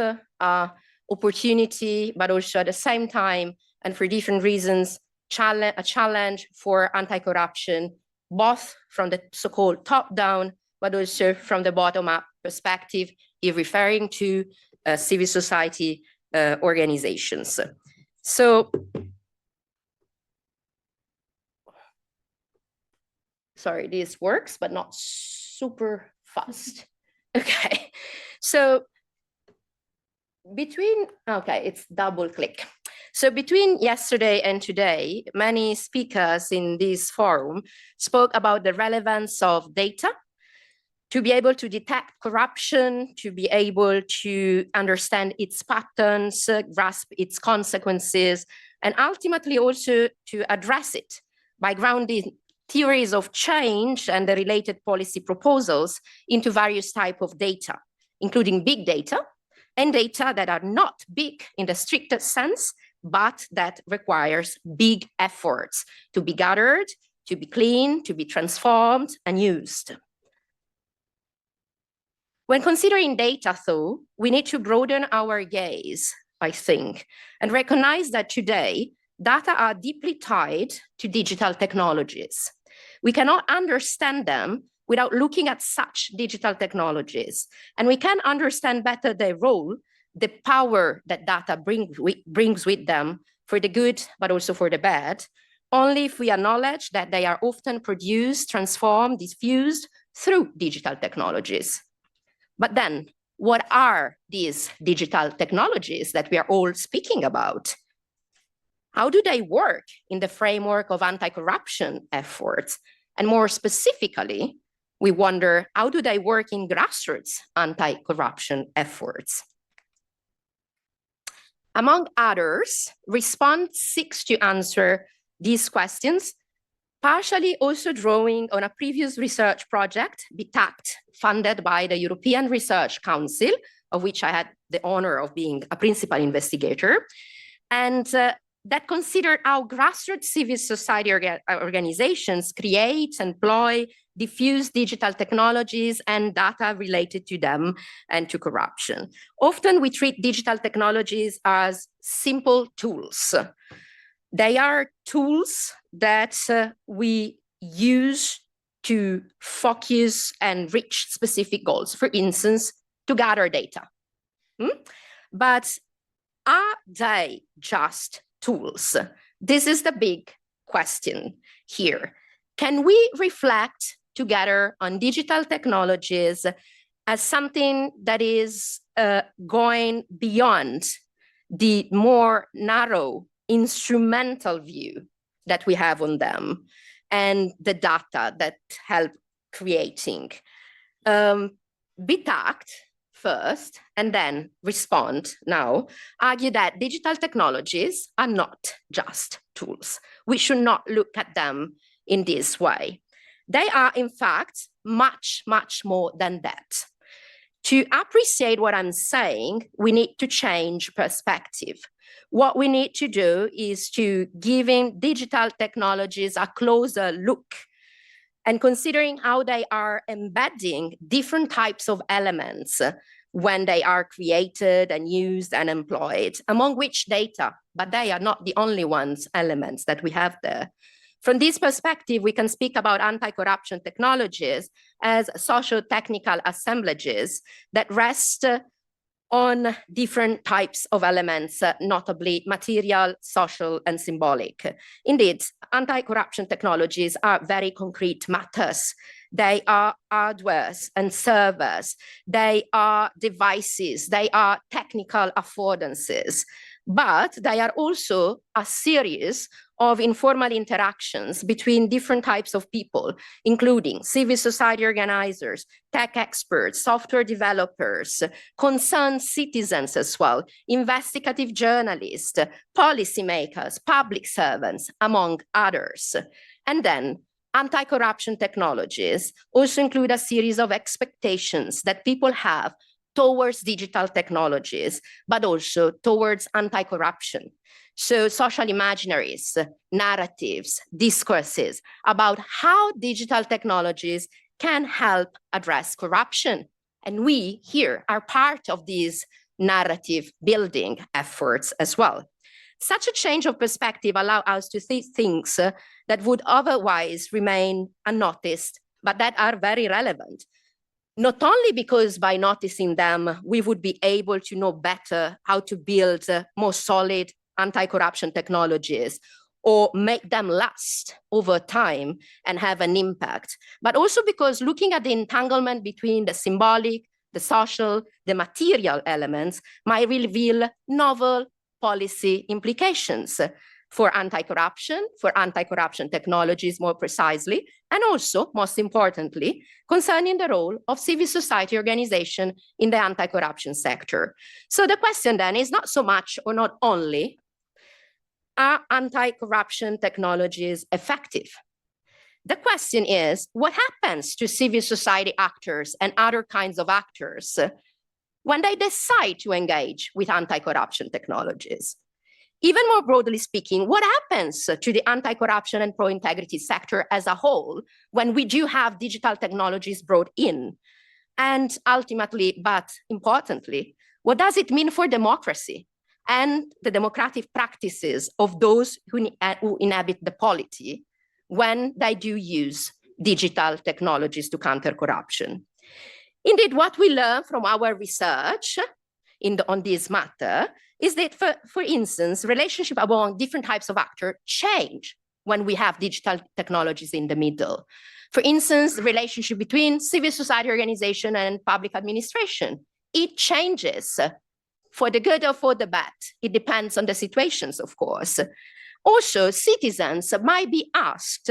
[SPEAKER 13] opportunity, but also at the same time, and for different reasons, a challenge for anti-corruption, both from the so-called top-down, but also from the bottom-up perspective, if referring to civil society organizations. So, sorry, this works, but not super fast. Okay, so it's double click. So between yesterday and today, many speakers in this forum spoke about the relevance of data to be able to detect corruption, to be able to understand its patterns, grasp its consequences, and ultimately also to address it by grounding theories of change and the related policy proposals into various types of data, including big data and data that are not big in the strictest sense, but that requires big efforts to be gathered, to be cleaned, to be transformed and used. When considering data, though, we need to broaden our gaze, I think, and recognize that today, data are deeply tied to digital technologies. We cannot understand them without looking at such digital technologies, and we can understand better their role, the power that data brings with them for the good, but also for the bad, only if we acknowledge that they are often produced, transformed, diffused through digital technologies. But then, what are these digital technologies that we are all speaking about? How do they work in the framework of anti-corruption efforts? And more specifically, we wonder, how do they work in grassroots anti-corruption efforts? Among others, Response seeks to answer these questions, partially also drawing on a previous research project, BTACT, funded by the European Research Council, of which I had the honor of being a principal investigator, and that considered how grassroots civil society organizations create, employ, diffuse digital technologies and data related to them and to corruption. Often we treat digital technologies as simple tools. They are tools that we use to focus and reach specific goals, for instance, to gather data. But are they just tools? This is the big question here. Can we reflect together on digital technologies as something that is going beyond the more narrow instrumental view that we have on them and the data that help creating? BTACT first and then Respond now argue that digital technologies are not just tools. We should not look at them in this way. They are, in fact, much, much more than that. To appreciate what I'm saying, we need to change perspective. What we need to do is to giving digital technologies a closer look and considering how they are embedding different types of elements when they are created and used and employed, among which data, but they are not the only elements that we have there. From this perspective, we can speak about anti-corruption technologies as socio-technical assemblages that rest on different types of elements, notably material, social, and symbolic. Indeed, anti-corruption technologies are very concrete matters. They are hardwares and servers. They are devices. They are technical affordances. But they are also a series of informal interactions between different types of people, including civil society organizers, tech experts, software developers, concerned citizens as well, investigative journalists, policymakers, public servants, among others. And then anti-corruption technologies also include a series of expectations that people have towards digital technologies, but also towards anti-corruption. So social imaginaries, narratives, discourses about how digital technologies can help address corruption. And we here are part of these narrative building efforts as well. Such a change of perspective allows us to see things that would otherwise remain unnoticed, but that are very relevant. Not only because by noticing them, we would be able to know better how to build more solid anti-corruption technologies or make them last over time and have an impact, but also because looking at the entanglement between the symbolic, the social, the material elements might reveal novel policy implications for anti-corruption technologies more precisely, and also, most importantly, concerning the role of civil society organization in the anti-corruption sector. So the question then is not so much or not only, are anti-corruption technologies effective? The question is, what happens to civil society actors and other kinds of actors when they decide to engage with anti-corruption technologies? Even more broadly speaking, what happens to the anti-corruption and pro-integrity sector as a whole when we do have digital technologies brought in? And ultimately, but importantly, what does it mean for democracy and the democratic practices of those who inhabit the polity when they do use digital technologies to counter corruption? Indeed, what we learn from our research on this matter is that, for instance, relationship among different types of actors change when we have digital technologies in the middle. For instance, the relationship between civil society organization and public administration, it changes for the good or for the bad. It depends on the situations, of course. Also, citizens might be asked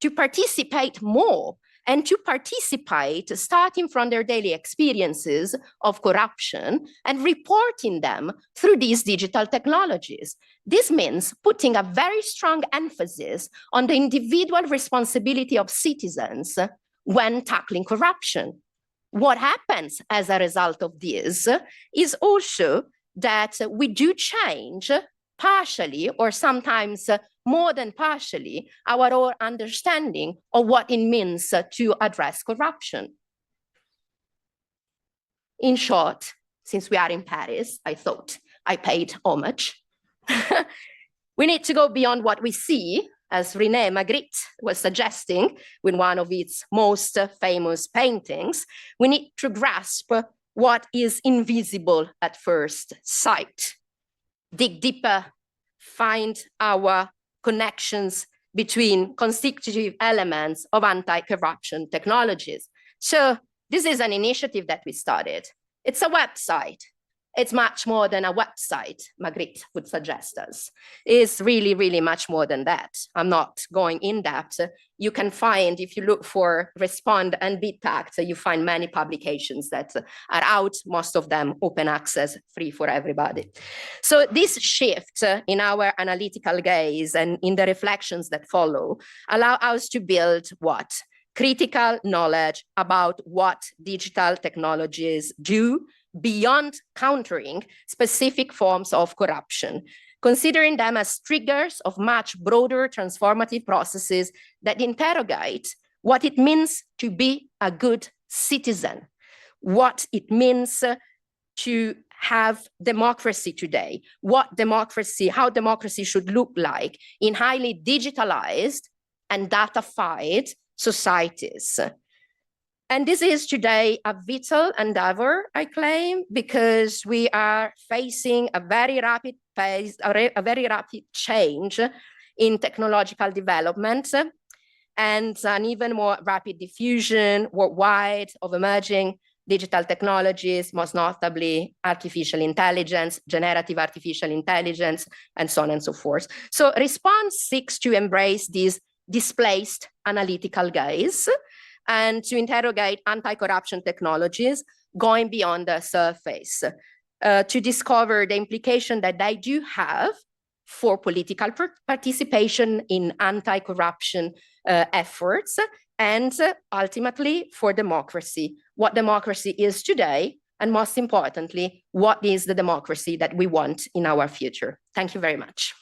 [SPEAKER 13] to participate more and to participate starting from their daily experiences of corruption and reporting them through these digital technologies. This means putting a very strong emphasis on the individual responsibility of citizens when tackling corruption. What happens as a result of this is also that we do change partially or sometimes more than partially our understanding of what it means to address corruption. In short, since we are in Paris, I thought I paid homage. We need to go beyond what we see, as René Magritte was suggesting with one of its most famous paintings. We need to grasp what is invisible at first sight. Dig deeper, find our connections between constitutive elements of anti-corruption technologies. So this is an initiative that we started. It's a website. It's much more than a website, Magritte would suggest us. It's really, really much more than that. I'm not going in depth. You can find, if you look for Respond and BitAct, you find many publications that are out, most of them open access, free for everybody. So this shift in our analytical gaze and in the reflections that follow allow us to build what? Critical knowledge about what digital technologies do beyond countering specific forms of corruption, considering them as triggers of much broader transformative processes that interrogate what it means to be a good citizen, what it means to have democracy today, how democracy should look like in highly digitalized and data-fied societies. And this is today a vital endeavor, I claim, because we are facing a very rapid pace, a very rapid change in technological development and an even more rapid diffusion worldwide of emerging digital technologies, most notably artificial intelligence, generative artificial intelligence, and so on and so forth. So Response seeks to embrace this displaced analytical gaze and to interrogate anti-corruption technologies going beyond the surface, to discover the implication that they do have for political participation in anti-corruption efforts, and ultimately for democracy, what democracy is today, and most importantly, what is the democracy that we want in our future. Thank you very much.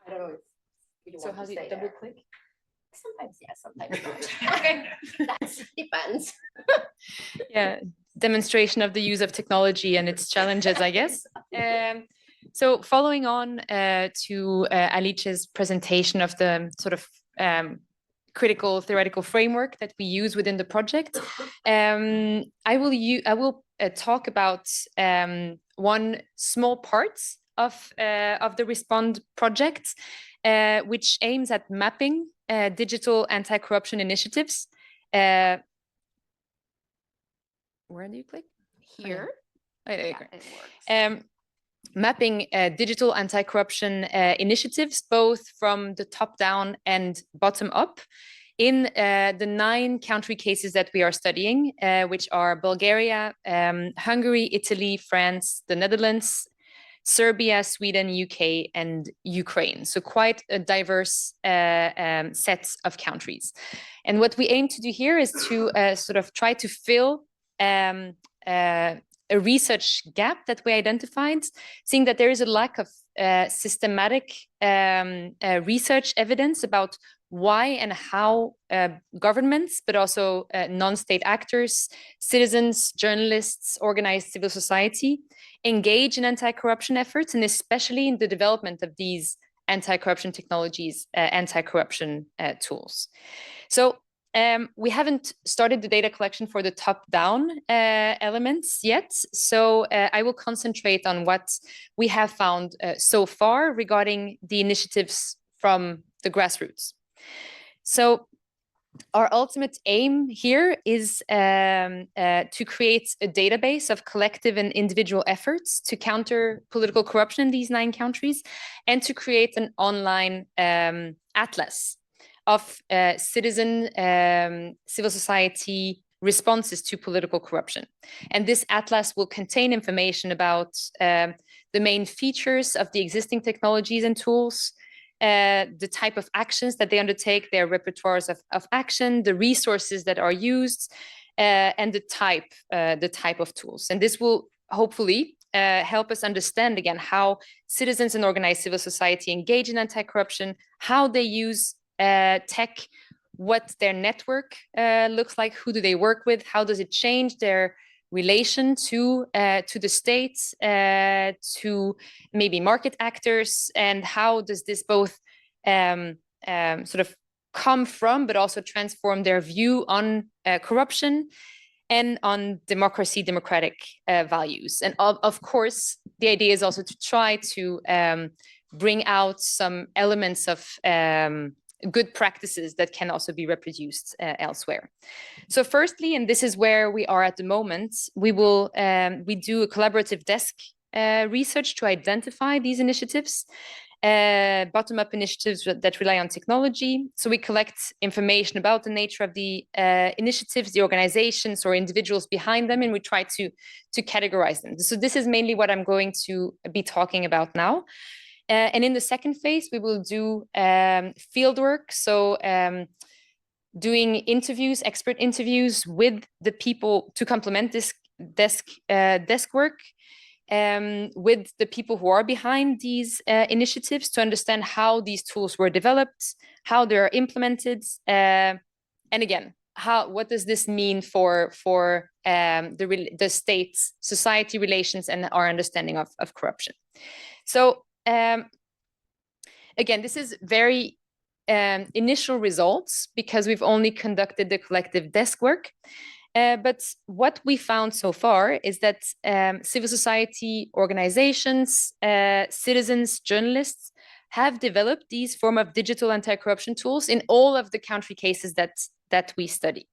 [SPEAKER 13] I don't know if you want to say double click? Sometimes yes, sometimes not. Okay, that depends.
[SPEAKER 14] Yeah, demonstration of the use of technology and its challenges, I guess. So following on to Alice's presentation of the sort of critical theoretical framework that we use within the project, I will talk about one small part of the Respond project, which aims at mapping digital anti-corruption initiatives where do you click?
[SPEAKER 13] Here.
[SPEAKER 14] Oh, there you
[SPEAKER 13] Yeah,
[SPEAKER 14] go.
[SPEAKER 13] it works.
[SPEAKER 14] Mapping digital anti-corruption initiatives, both from the top down and bottom up, in the 9 country cases that we are studying, which are Bulgaria, Hungary, Italy, France, the Netherlands, Serbia, Sweden, UK, and Ukraine. So quite a diverse set of countries. And what we aim to do here is to sort of try to fill a research gap that we identified, seeing that there is a lack of systematic research evidence about why and how governments, but also non-state actors, citizens, journalists, organized civil society engage in anti-corruption efforts, and especially in the development of these anti-corruption technologies, anti-corruption tools. So we haven't started the data collection for the top-down elements yet, so I will concentrate on what we have found so far regarding the initiatives from the grassroots. So our ultimate aim here is to create a database of collective and individual efforts to counter political corruption in these 9 countries, and to create an online atlas of citizen, civil society responses to political corruption. And this atlas will contain information about the main features of the existing technologies and tools, the type of actions that they undertake, their repertoires of action, the resources that are used, and the type of tools. And this will hopefully help us understand again how citizens and organized civil society engage in anti-corruption, how they use tech, what their network looks like, who do they work with, how does it change their relation to the states, to maybe market actors, and how does this both sort of come from, but also transform their view on corruption and on democracy, democratic values. And of course, the idea is also to try to bring out some elements of good practices that can also be reproduced elsewhere. So firstly, and this is where we are at the moment, we do a collaborative desk research to identify these initiatives, bottom-up initiatives that rely on technology. So we collect information about the nature of the initiatives, the organizations or individuals behind them, and we try to categorize them. So this is mainly what I'm going to be talking about now. And in the second phase, we will do field work. So doing interviews, expert interviews with the people to complement this desk work, with the people who are behind these initiatives to understand how these tools were developed, how they are implemented, and again, what does this mean for the state's society relations and our understanding of corruption. So again, this is very initial results because we've only conducted the collective desk work. But what we found so far is that civil society organizations, citizens, journalists have developed these form of digital anti-corruption tools in all of the country cases that we study.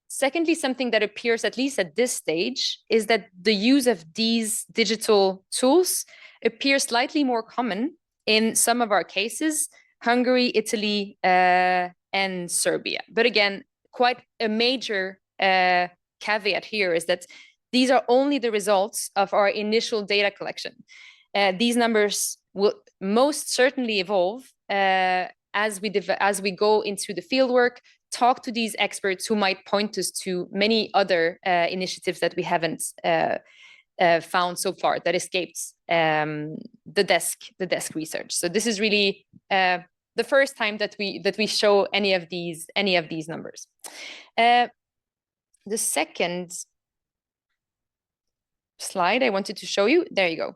[SPEAKER 14] Secondly, something that appears, at least at this stage, is that the use of these digital tools appears slightly more common in some of our cases, Hungary, Italy, and Serbia. But again, quite a major caveat here is that these are only the results of our initial data collection. These numbers will most certainly evolve as we go into the fieldwork, talk to these experts who might point us to many other initiatives that we haven't found so far that escaped the desk research. So this is really the first time that we show any of these numbers. The second slide I wanted to show you, there you go.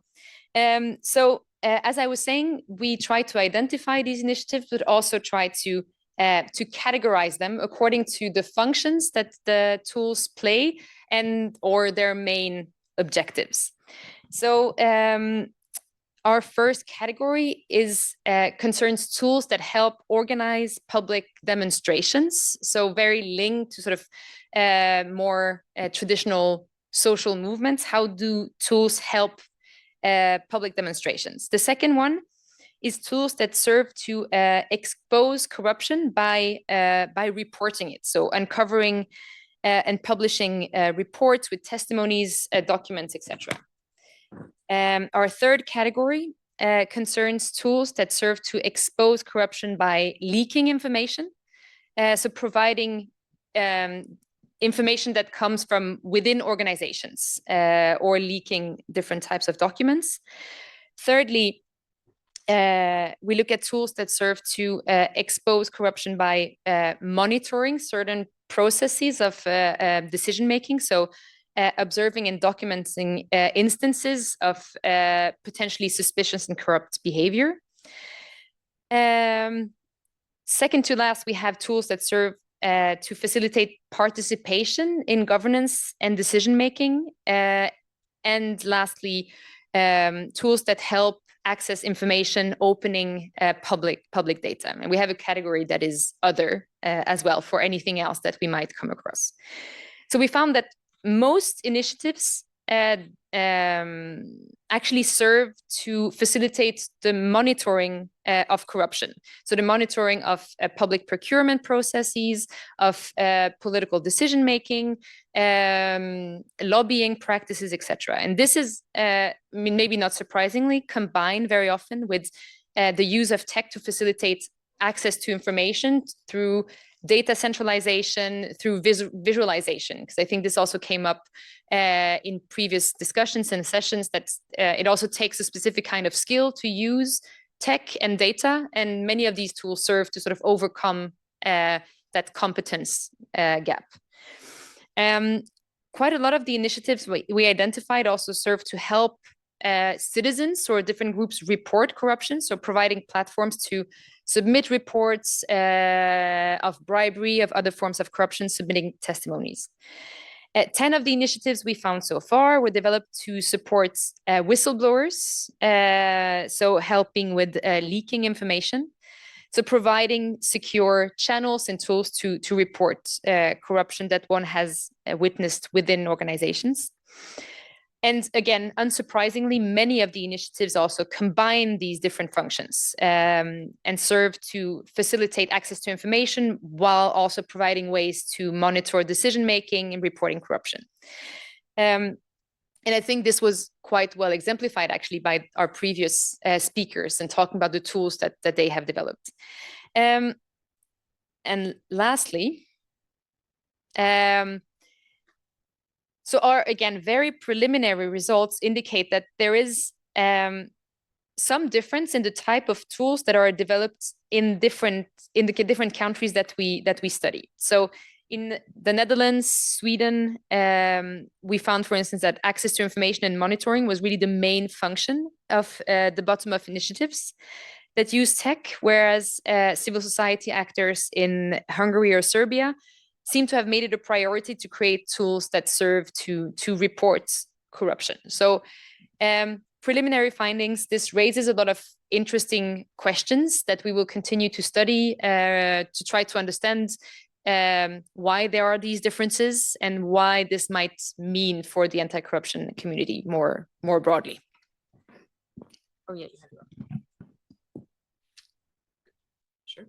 [SPEAKER 14] So as I was saying, we try to identify these initiatives, but also try to categorize them according to the functions that the tools play or their main objectives. So our first category is concerns tools that help organize public demonstrations. So very linked to sort of more traditional social movements. How do tools help public demonstrations? The second one is tools that serve to expose corruption by reporting it. So uncovering and publishing reports with testimonies, documents, etc. Our third category concerns tools that serve to expose corruption by leaking information. So providing information that comes from within organizations or leaking different types of documents. Thirdly, we look at tools that serve to expose corruption by monitoring certain processes of decision-making. So observing and documenting instances of potentially suspicious and corrupt behavior. Second to last, we have tools that serve to facilitate participation in governance and decision-making. And lastly, tools that help access information, opening public data. And we have a category that is other as well for anything else that we might come across. So we found that most initiatives actually serve to facilitate the monitoring of corruption. So the monitoring of public procurement processes, of political decision-making, lobbying practices, etc. And this is, maybe not surprisingly, combined very often with the use of tech to facilitate access to information through data centralization, through visualization, because I think this also came up in previous discussions and sessions, that it also takes a specific kind of skill to use tech and data, and many of these tools serve to sort of overcome that competence gap. Quite a lot of the initiatives we identified also serve to help citizens or different groups report corruption, so providing platforms to submit reports of bribery, of other forms of corruption, submitting testimonies. 10 of the initiatives we found so far were developed to support whistleblowers, so helping with leaking information. So providing secure channels and tools to report corruption that one has witnessed within organizations. And again, unsurprisingly, many of the initiatives also combine these different functions and serve to facilitate access to information while also providing ways to monitor decision-making and reporting corruption. And I think this was quite well exemplified actually by our previous speakers and talking about the tools that they have developed. And lastly, so our, again, very preliminary results indicate that there is some difference in the type of tools that are developed in the different countries that we study. So in the Netherlands, Sweden, we found, for instance, that access to information and monitoring was really the main function of the bottom-up initiatives that use tech, whereas civil society actors in Hungary or Serbia seem to have made it a priority to create tools that serve to report corruption. So preliminary findings, this raises a lot of interesting questions that we will continue to study to try to understand why there are these differences and why this might mean for the anti-corruption community more broadly. Oh yeah, you have it.
[SPEAKER 15] Sure.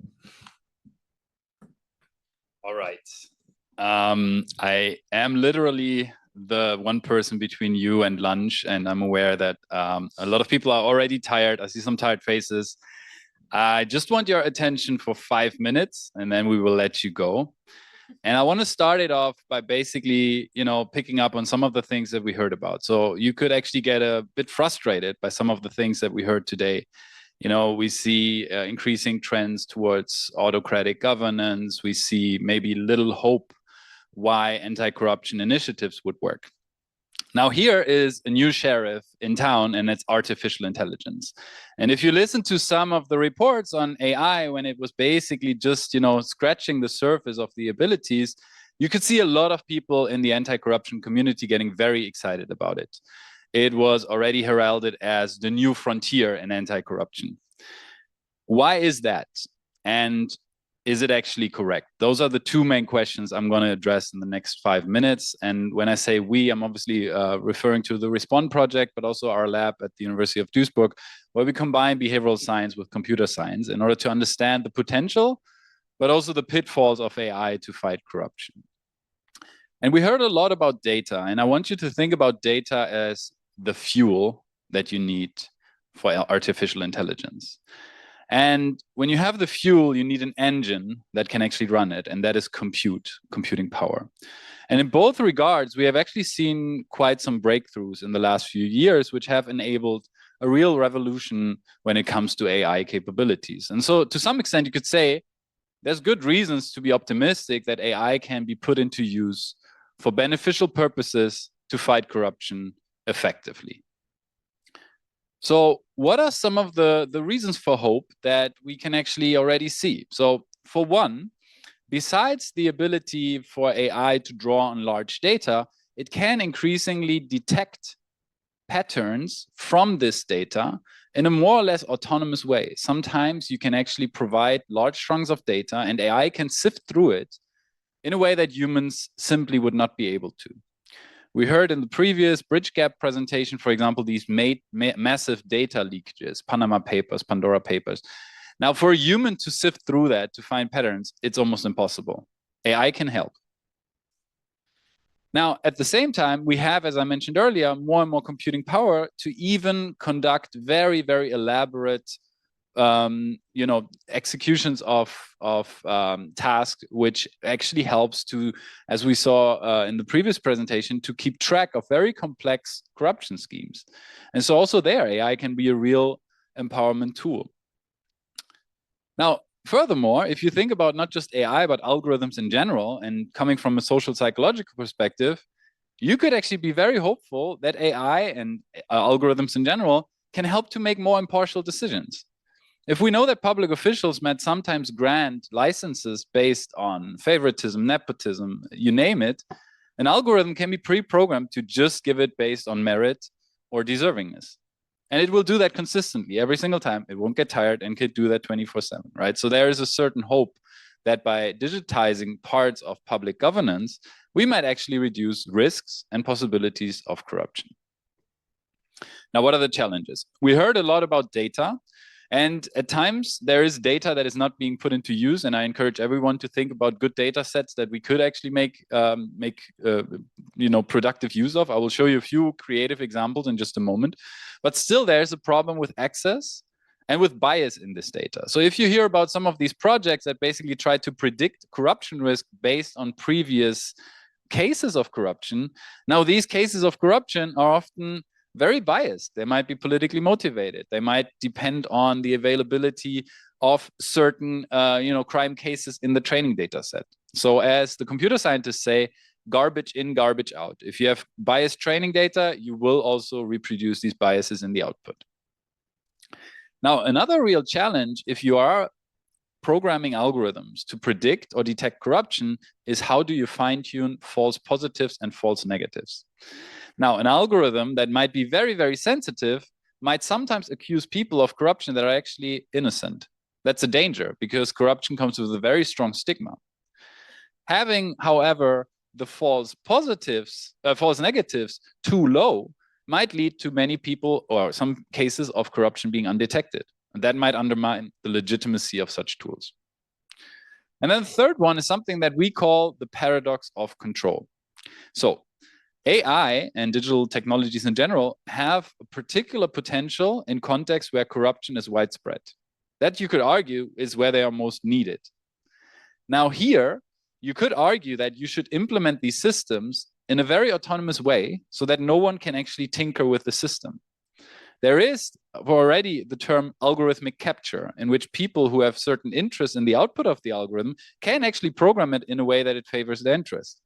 [SPEAKER 15] All right. I am literally the one person between you and lunch, and I'm aware that a lot of people are already tired. I see some tired faces. I just want your attention for 5 minutes, and then we will let you go. And I want to start it off by basically, picking up on some of the things that we heard about. So you could actually get a bit frustrated by some of the things that we heard today. We see increasing trends towards autocratic governance. We see maybe little hope why anti-corruption initiatives would work. Now, here is a new sheriff in town, and it's artificial intelligence. And if you listen to some of the reports on AI, when it was basically just, scratching the surface of the abilities, you could see a lot of people in the anti-corruption community getting very excited about it. it was already heralded as the new frontier in anti-corruption. Why is that? And is it actually correct? Those are the two main questions I'm going to address in the next 5 minutes. And when I say we, I'm obviously referring to the Respond project, but also our lab at the University of Duisburg, where we combine behavioral science with computer science in order to understand the potential, but also the pitfalls of AI to fight corruption. And we heard a lot about data, and I want you to think about data as the fuel that you need for artificial intelligence. And when you have the fuel, you need an engine that can actually run it, and that is computing power. And in both regards, we have actually seen quite some breakthroughs in the last few years, which have enabled a real revolution when it comes to AI capabilities. And so to some extent, you could say there's good reasons to be optimistic that AI can be put into use for beneficial purposes to fight corruption effectively. So what are some of the reasons for hope that we can actually already see? So for one, besides the ability for AI to draw on large data, it can increasingly detect patterns from this data in a more or less autonomous way. Sometimes you can actually provide large chunks of data and AI can sift through it in a way that humans simply would not be able to. We heard in the previous BridgeGap presentation, for example, these massive data leakages, Panama Papers, Pandora Papers. Now, for a human to sift through that to find patterns, it's almost impossible. AI can help. Now, at the same time, we have, as I mentioned earlier, more and more computing power to even conduct very, very elaborate executions of tasks, which actually helps to, as we saw in the previous presentation, to keep track of very complex corruption schemes. And so also there, AI can be a real empowerment tool. Now, furthermore, if you think about not just AI, but algorithms in general, and coming from a social psychological perspective, you could actually be very hopeful that AI and algorithms in general can help to make more impartial decisions. If we know that public officials might sometimes grant licenses based on favoritism, nepotism, you name it, an algorithm can be pre-programmed to just give it based on merit or deservingness. And it will do that consistently every single time. It won't get tired and can do that 24/7, right? So there is a certain hope that by digitizing parts of public governance, we might actually reduce risks and possibilities of corruption. Now, what are the challenges? We heard a lot about data. And at times, there is data that is not being put into use, and I encourage everyone to think about good data sets that we could actually make productive use of. I will show you a few creative examples in just a moment. But still, there's a problem with access and with bias in this data. So if you hear about some of these projects that basically try to predict corruption risk based on previous cases of corruption, now these cases of corruption are often very biased. They might be politically motivated. They might depend on the availability of certain crime cases in the training data set. So as the computer scientists say, garbage in, garbage out. If you have biased training data, you will also reproduce these biases in the output. Now, another real challenge, if you are programming algorithms to predict or detect corruption, is how do you fine-tune false positives and false negatives? Now, an algorithm that might be very, very sensitive might sometimes accuse people of corruption that are actually innocent. That's a danger because corruption comes with a very strong stigma. Having, however, the false negatives too low might lead to many people or some cases of corruption being undetected. And that might undermine the legitimacy of such tools. And then the third one is something that we call the paradox of control. So AI and digital technologies in general have a particular potential in contexts where corruption is widespread. That you could argue is where they are most needed. Now here, you could argue that you should implement these systems in a very autonomous way so that no one can actually tinker with the system. There is already the term algorithmic capture, in which people who have certain interests in the output of the algorithm can actually program it in a way that it favors their interest.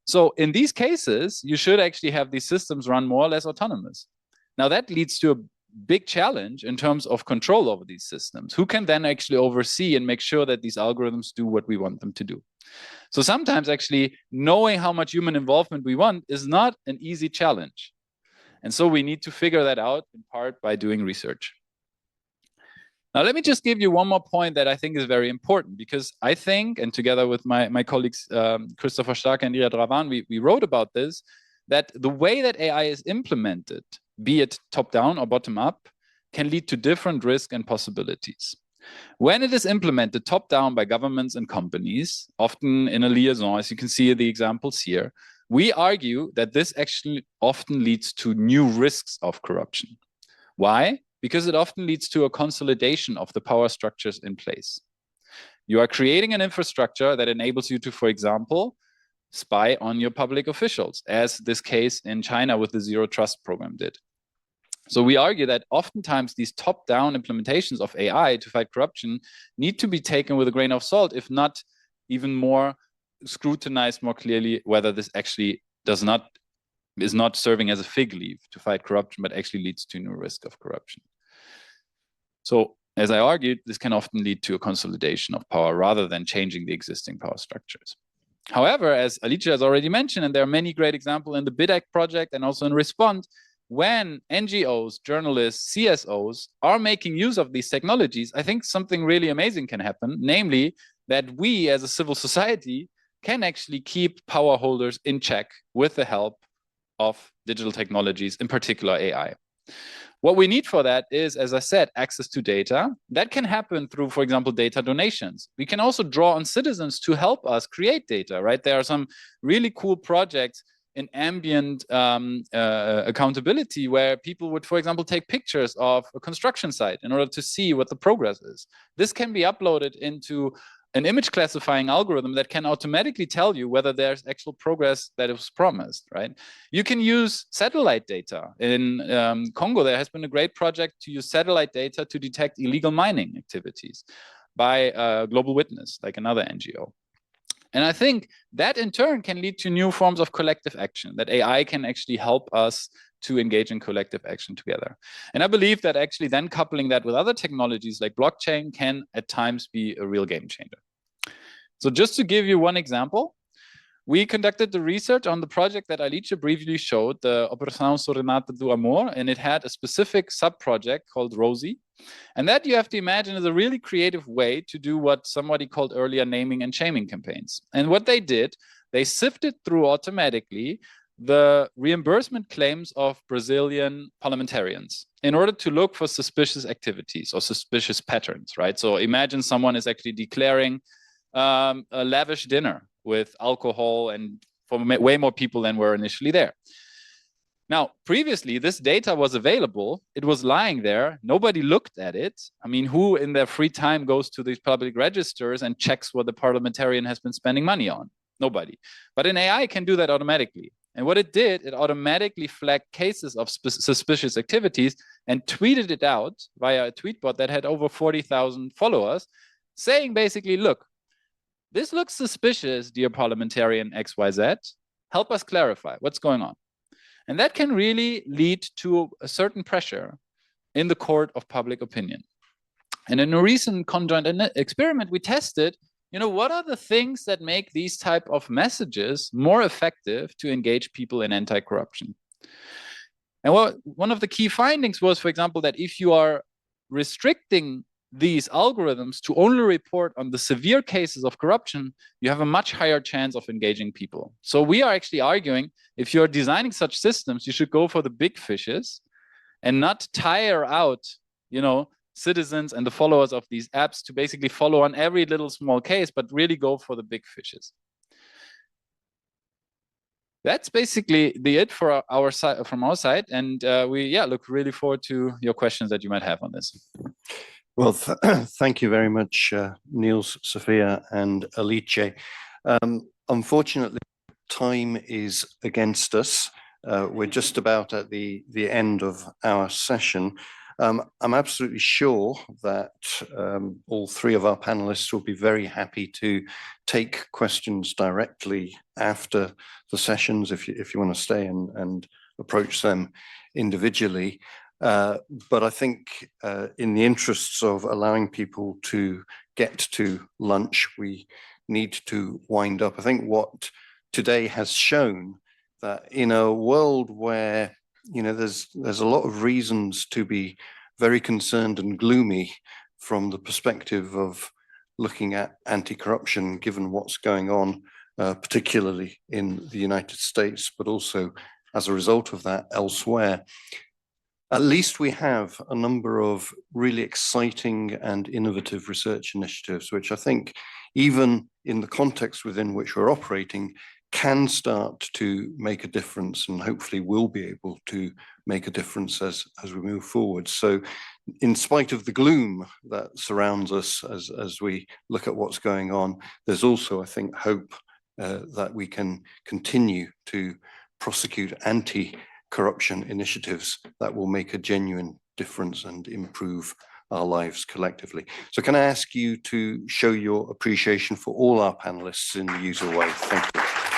[SPEAKER 15] So in these cases, you should actually have these systems run more or less autonomous. Now that leads to a big challenge in terms of control over these systems. Who can then actually oversee and make sure that these algorithms do what we want them to do? So sometimes actually knowing how much human involvement we want is not an easy challenge. And so we need to figure that out in part by doing research. Now, let me just give you one more point that I think is very important, because I think, and together with my colleagues, Christopher Stark and Iyad Ravan, we wrote about this, that the way that AI is implemented, be it top-down or bottom-up, can lead to different risks and possibilities. When it is implemented top-down by governments and companies, often in a liaison, as you can see the examples here, we argue that this actually often leads to new risks of corruption. Why? Because it often leads to a consolidation of the power structures in place. You are creating an infrastructure that enables you to, for example, spy on your public officials, as this case in China with the Zero Trust program did. So we argue that oftentimes these top-down implementations of AI to fight corruption need to be taken with a grain of salt, if not even more scrutinized more clearly whether this actually is not serving as a fig leaf to fight corruption, but actually leads to new risk of corruption. So, as I argued, this can often lead to a consolidation of power rather than changing the existing power structures. However, as Alice has already mentioned, and there are many great examples in the BridgeGap project and also in Respond, when NGOs, journalists, CSOs are making use of these technologies, I think something really amazing can happen, namely that we as a civil society can actually keep power holders in check with the help of digital technologies, in particular AI. What we need for that is, as I said, access to data. That can happen through, for example, data donations. We can also draw on citizens to help us create data, right? There are some really cool projects in ambient accountability where people would, for example, take pictures of a construction site in order to see what the progress is. This can be uploaded into an image classifying algorithm that can automatically tell you whether there's actual progress that was promised, right? You can use satellite data. In Congo, there has been a great project to use satellite data to detect illegal mining activities by Global Witness, like another NGO. And I think that in turn can lead to new forms of collective action, that AI can actually help us to engage in collective action together. And I believe that actually then coupling that with other technologies like blockchain can at times be a real game changer. So just to give you one example, we conducted the research on the project that Alice briefly showed, the Operação Serenata do Amor, and it had a specific sub-project called Rosie. And that you have to imagine is a really creative way to do what somebody called earlier naming and shaming campaigns. And what they did, they sifted through automatically the reimbursement claims of Brazilian parliamentarians in order to look for suspicious activities or suspicious patterns, right? So imagine someone is actually declaring a lavish dinner with alcohol and for way more people than were initially there. Now, previously, this data was available. It was lying there. Nobody looked at it. I mean, who in their free time goes to these public registers and checks what the parliamentarian has been spending money on? Nobody. But an AI can do that automatically. And what it did, it automatically flagged cases of suspicious activities and tweeted it out via a tweet bot that had over 40,000 followers, saying basically, look, this looks suspicious, dear parliamentarian XYZ. Help us clarify what's going on. And that can really lead to a certain pressure in the court of public opinion. And in a recent conjoint experiment, we tested, what are the things that make these type of messages more effective to engage people in anti-corruption? And one of the key findings was, for example, that if you are restricting these algorithms to only report on the severe cases of corruption, you have a much higher chance of engaging people. So we are actually arguing, if you're designing such systems, you should go for the big fishes and not tire out, citizens and the followers of these apps to basically follow on every little small case, but really go for the big fishes. That's basically it for our side, from our side. And we look really forward to your questions that you might have on this.
[SPEAKER 1] Well, thank you very much, Niels, Sophia, and Alice. Unfortunately, time is against us. We're just about at the end of our session. I'm absolutely sure that all three of our panelists will be very happy to take questions directly after the sessions if you want to stay and approach them individually. But I think in the interests of allowing people to get to lunch, we need to wind up. I think what today has shown that in a world where you know, there's a lot of reasons to be very concerned and gloomy from the perspective of looking at anti-corruption, given what's going on, particularly in the United States, but also as a result of that elsewhere. At least we have a number of really exciting and innovative research initiatives, which I think, even in the context within which we're operating, can start to make a difference, and hopefully will be able to make a difference as we move forward. So in spite of the gloom that surrounds us as we look at what's going on, there's also, I think, hope that we can continue to prosecute anti-corruption initiatives that will make a genuine difference and improve our lives collectively. So can I ask you to show your appreciation for all our panelists in the usual way? Thank you.